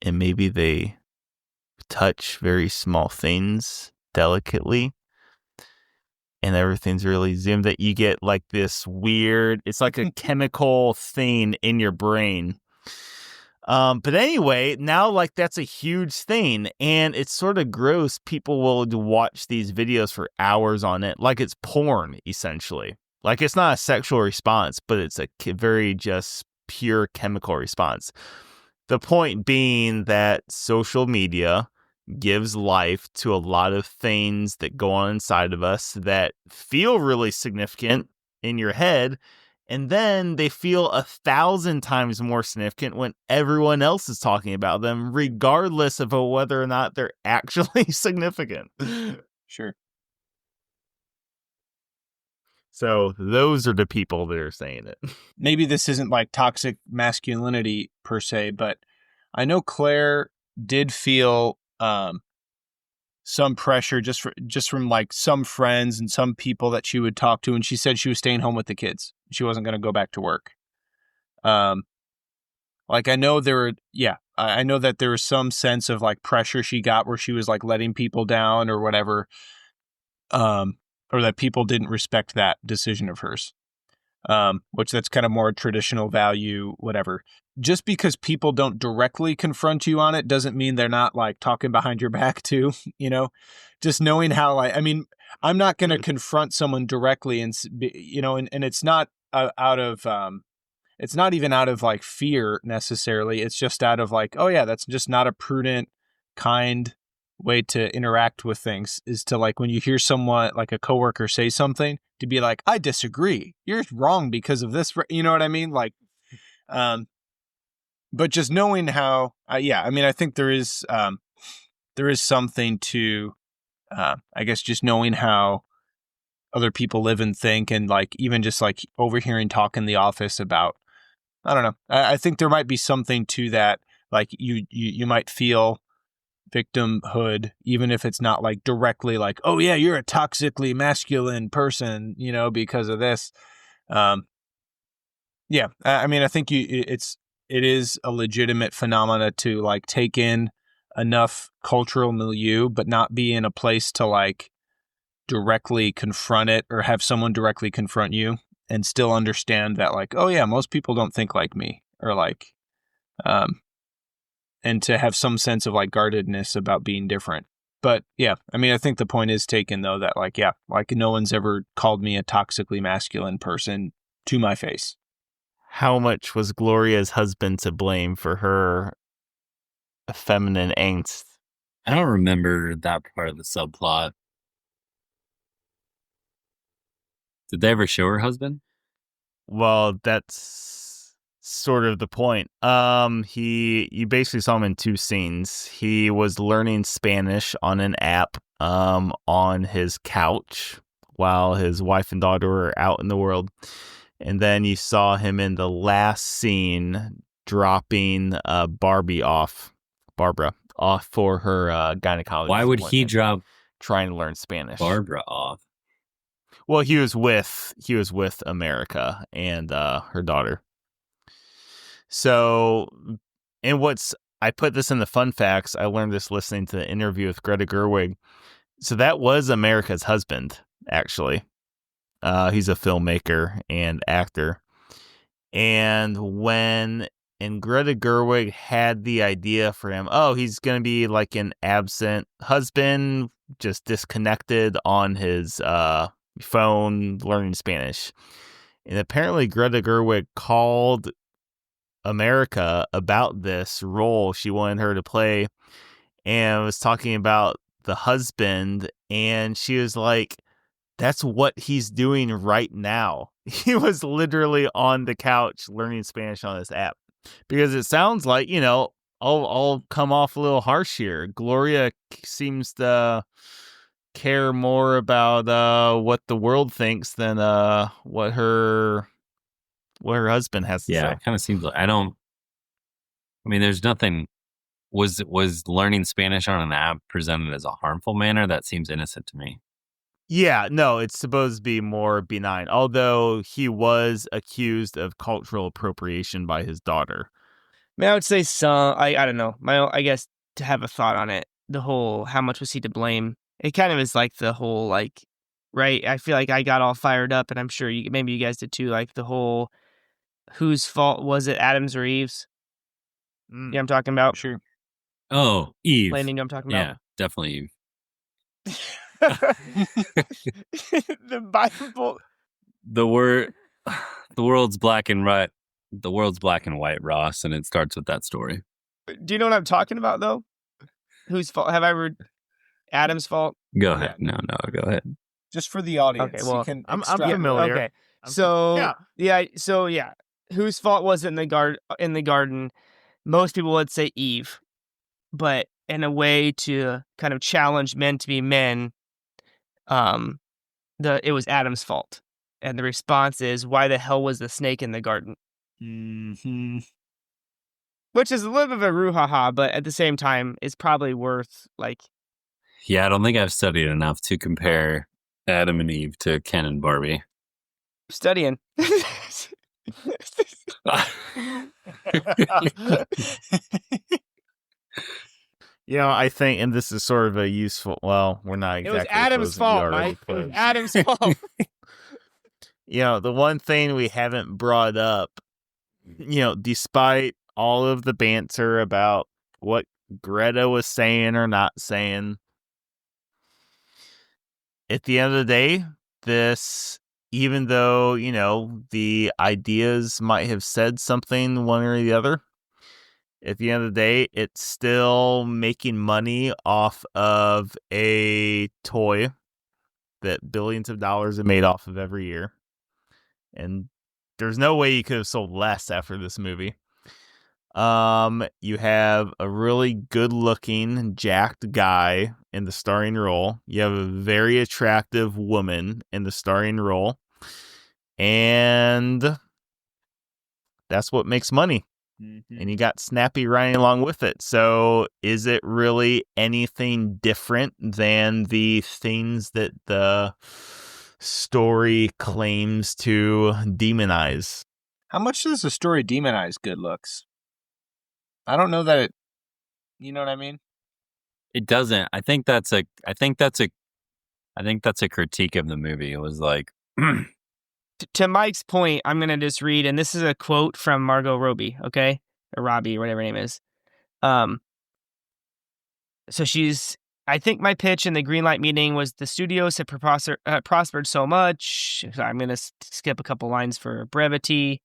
and maybe they touch very small things delicately and everything's really zoomed, that you get like this weird, it's like a chemical thing in your brain. But anyway, now like that's a huge thing, and it's sort of gross. People will watch these videos for hours on it, like it's porn, essentially. Like, it's not a sexual response, but it's a very just pure chemical response. The point being that social media gives life to a lot of things that go on inside of us that feel really significant in your head, and then they feel 1,000 times more significant when everyone else is talking about them, regardless of whether or not they're actually significant. Sure. So those are the people that are saying it. Maybe this isn't like toxic masculinity per se, but I know Claire did feel some pressure just from like some friends and some people that she would talk to, and she said she was staying home with the kids. She wasn't going to go back to work. Like, I know I know that there was some sense of like pressure she got where she was like letting people down or whatever, or that people didn't respect that decision of hers. Which that's kind of more traditional value, whatever. Just because people don't directly confront you on it doesn't mean they're not like talking behind your back too, just knowing how, I mean, I'm not going to confront someone directly and it's not out of, it's not even out of like fear necessarily. It's just out of like, oh yeah, that's just not a prudent, kind way to interact with things, is to like, when you hear someone like a coworker say something, to be like, I disagree. You're wrong because of this. You know what I mean? Like, but just knowing how, I mean, I think there is something to, I guess, just knowing how other people live and think, and like, even just like overhearing talk in the office about, I don't know. I think there might be something to that. Like you might feel victimhood, even if it's not like directly like, oh yeah, you're a toxically masculine person, because of this. Yeah, I mean, I think it is a legitimate phenomena to like take in enough cultural milieu, but not be in a place to like directly confront it or have someone directly confront you, and still understand that like, oh yeah, most people don't think like me, or like, and to have some sense of like guardedness about being different. But yeah, I mean, I think the point is taken though, that like, yeah, like no one's ever called me a toxically masculine person to my face. How much was Gloria's husband to blame for her feminine angst? I don't remember that part of the subplot. Did they ever show her husband? Well, that's sort of the point. You basically saw him in two scenes. He was learning Spanish on an app on his couch while his wife and daughter were out in the world. And then you saw him in the last scene dropping Barbara off for her gynecologist. Why would he drop trying to learn Spanish? Barbara off? Well, he was with America and her daughter. So, I put this in the fun facts. I learned this listening to the interview with Greta Gerwig. So that was America's husband, actually. He's a filmmaker and actor. And Greta Gerwig had the idea for him, he's going to be like an absent husband, just disconnected on his phone learning Spanish. And apparently Greta Gerwig called America about this role she wanted her to play and was talking about the husband, and she was like, that's what he's doing right now. He was literally on the couch learning Spanish on this app. Because it sounds like, I'll come off a little harsh here. Gloria seems to care more about what the world thinks than what her husband has to say. Yeah, it kind of seems like there's nothing. Was learning Spanish on an app presented as a harmful manner? That seems innocent to me. Yeah, no, it's supposed to be more benign, although he was accused of cultural appropriation by his daughter. I would say I don't know. I guess to have a thought on it, the whole how much was he to blame? It kind of is like the whole right? I feel like I got all fired up, and I'm sure maybe you guys did too. Like the whole whose fault was it, Adam's or Eve's? Yeah, I'm talking about. Sure. Oh, Eve. Landon, you know I'm talking about? Yeah, definitely Eve. The Bible. The world's black and white. The world's black and white, Ross, and it starts with that story. Do you know what I'm talking about, though? Whose fault? Have I ever Adam's fault? Go ahead. No, go ahead. Just for the audience. Okay, well, I'm familiar. Okay, so whose fault was it in the garden? Most people would say Eve, but in a way to kind of challenge men to be men, it was Adam's fault, and the response is, "Why the hell was the snake in the garden?" Mm-hmm. Which is a little bit of a brouhaha, but at the same time, it's probably worth Yeah, I don't think I've studied enough to compare Adam and Eve to Ken and Barbie. Studying. I think, and this is sort of a useful. Well, we're not exactly. It was Adam's fault, Mike. It was Adam's fault. The one thing we haven't brought up, despite all of the banter about what Greta was saying or not saying, at the end of the day, even though, the ideas might have said something one or the other, at the end of the day, it's still making money off of a toy that billions of dollars are made off of every year. And there's no way you could have sold less after this movie. You have a really good-looking, jacked guy in the starring role. You have a very attractive woman in the starring role. And that's what makes money. Mm-hmm. And you got Snappy running along with it. So is it really anything different than the things that the story claims to demonize? How much does the story demonize good looks? I don't know that it, you know what I mean? It doesn't. I think that's a critique of the movie. It was like to Mike's point, I'm going to just read, and this is a quote from Margot Robbie, okay? Or Robbie, whatever her name is. So I think my pitch in the Greenlight meeting was the studios have prospered so much. So I'm going to skip a couple lines for brevity.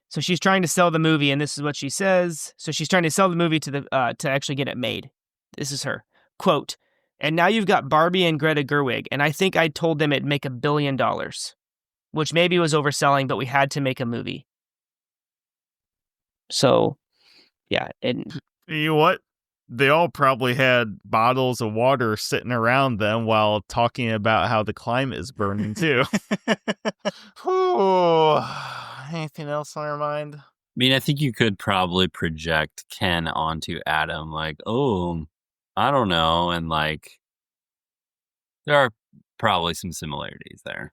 So she's trying to sell the movie, and this is what she says. So she's trying to sell the movie to actually get it made. This is her quote: And now you've got Barbie and Greta Gerwig. And I think I told them it'd make $1 billion, which maybe was overselling, but we had to make a movie. So, yeah. And You know what? They all probably had bottles of water sitting around them while talking about how the climate is burning too. Ooh, anything else on your mind? I mean, I think you could probably project Ken onto Adam, like, oh, I don't know. And like, there are probably some similarities there.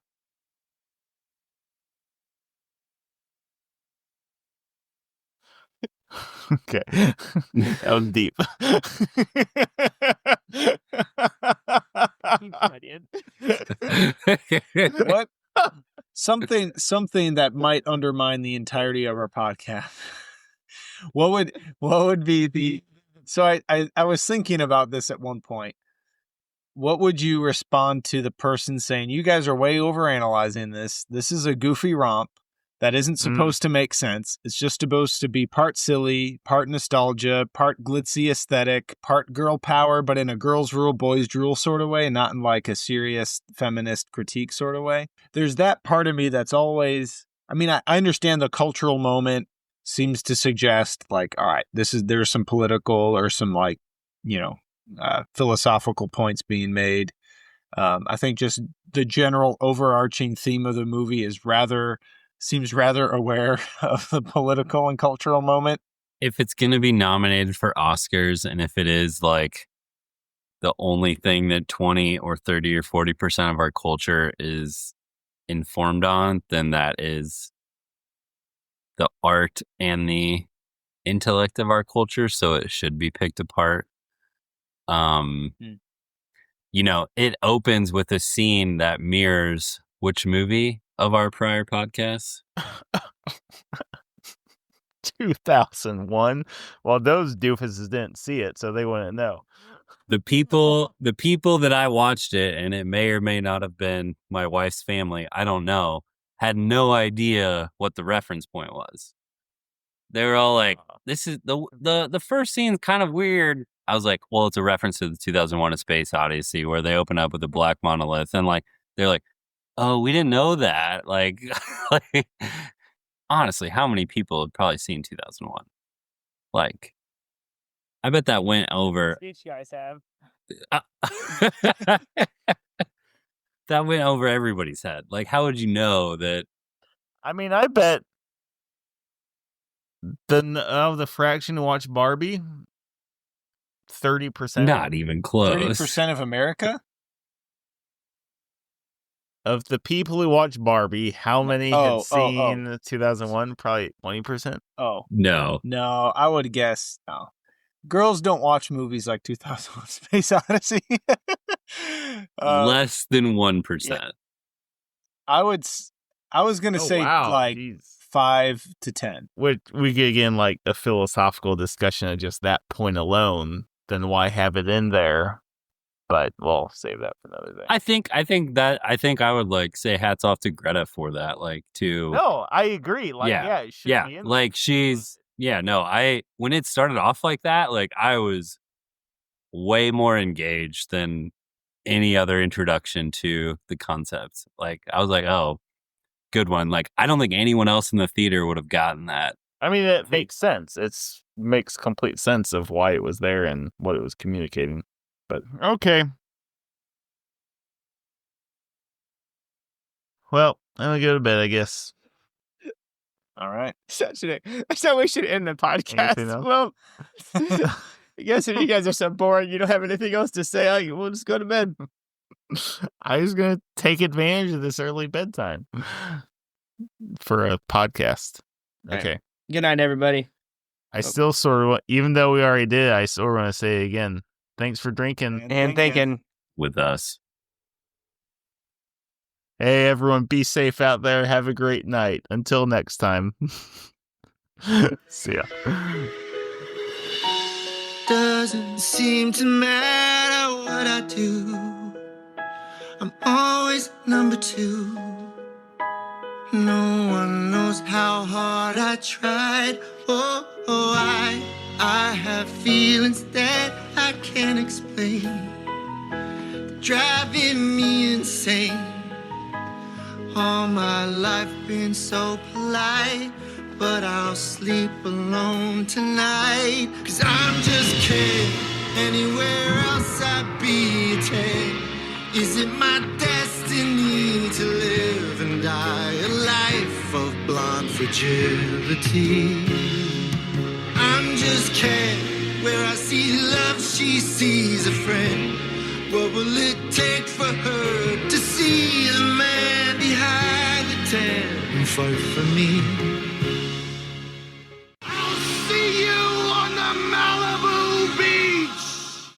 Okay. That was deep. What? Something that might undermine the entirety of our podcast. What would be the so I was thinking about this at one point. What would you respond to the person saying, you guys are way overanalyzing this? This is a goofy romp that isn't supposed to make sense. It's just supposed to be part silly, part nostalgia, part glitzy aesthetic, part girl power, but in a girls rule, boys drool sort of way, not in like a serious feminist critique sort of way. There's that part of me that's always, I mean, I understand the cultural moment seems to suggest like, all right, there's some political or some like, philosophical points being made. I think just the general overarching theme of the movie seems rather aware of the political and cultural moment. If it's going to be nominated for Oscars, and if it is like the only thing that 20 or 30 or 40% of our culture is informed on, then that is the art and the intellect of our culture. So it should be picked apart. It opens with a scene that mirrors which movie of our prior podcasts? 2001. Well, those doofuses didn't see it, so they wouldn't know. The people that I watched it, and it may or may not have been my wife's family, I don't know, had no idea what the reference point was. They were all like, this is the first scene's kind of weird. I was like, well, it's a reference to the 2001 A Space Odyssey where they open up with a black monolith. And like, they're like, oh, we didn't know that. Like, honestly, how many people have probably seen 2001? Like, I bet that went over. These guys have. That went over everybody's head. Like, how would you know that? I mean, I bet the fraction to watch Barbie, 30%. Not even close. 30% of America? Of the people who watch Barbie, how many had seen 2001? Probably 20%. Oh. No, I would guess no. Girls don't watch movies like 2001 Space Odyssey. Less than 1%. Yeah. I was going to say like 5 to 10. We could get in like a philosophical discussion of just that point alone, then why have it in there? But we'll save that for another day. I think I would like say hats off to Greta for that. Like No, I agree. Like, it should be in like there. When it started off like that, like I was way more engaged than any other introduction to the concept. Like I was like, oh, good one. Like I don't think anyone else in the theater would have gotten that. I mean, it makes sense. It makes complete sense of why it was there and what it was communicating. But okay. Well, I'm gonna go to bed, I guess. All right. So we should end the podcast. Well, I guess if you guys are so boring, you don't have anything else to say, we'll just go to bed. I was gonna take advantage of this early bedtime for a podcast. Okay. Good night, everybody. I still sort of, even though we already did, I still want to say it again. Thanks for drinking and thinking with us. Hey, everyone, be safe out there. Have a great night. Until next time. See ya. Doesn't seem to matter what I do. I'm always number 2. No one knows how hard I tried. I have feelings that I can't explain. driving me insane. All my life been so polite, but I'll sleep alone tonight. 'Cause I'm just kidding, anywhere else I'd be a 10. Is it my destiny to live and die a life of blonde fragility? I'm just kidding, where I see love she sees a friend. What will it take for her to see the man behind the tent and fight for me?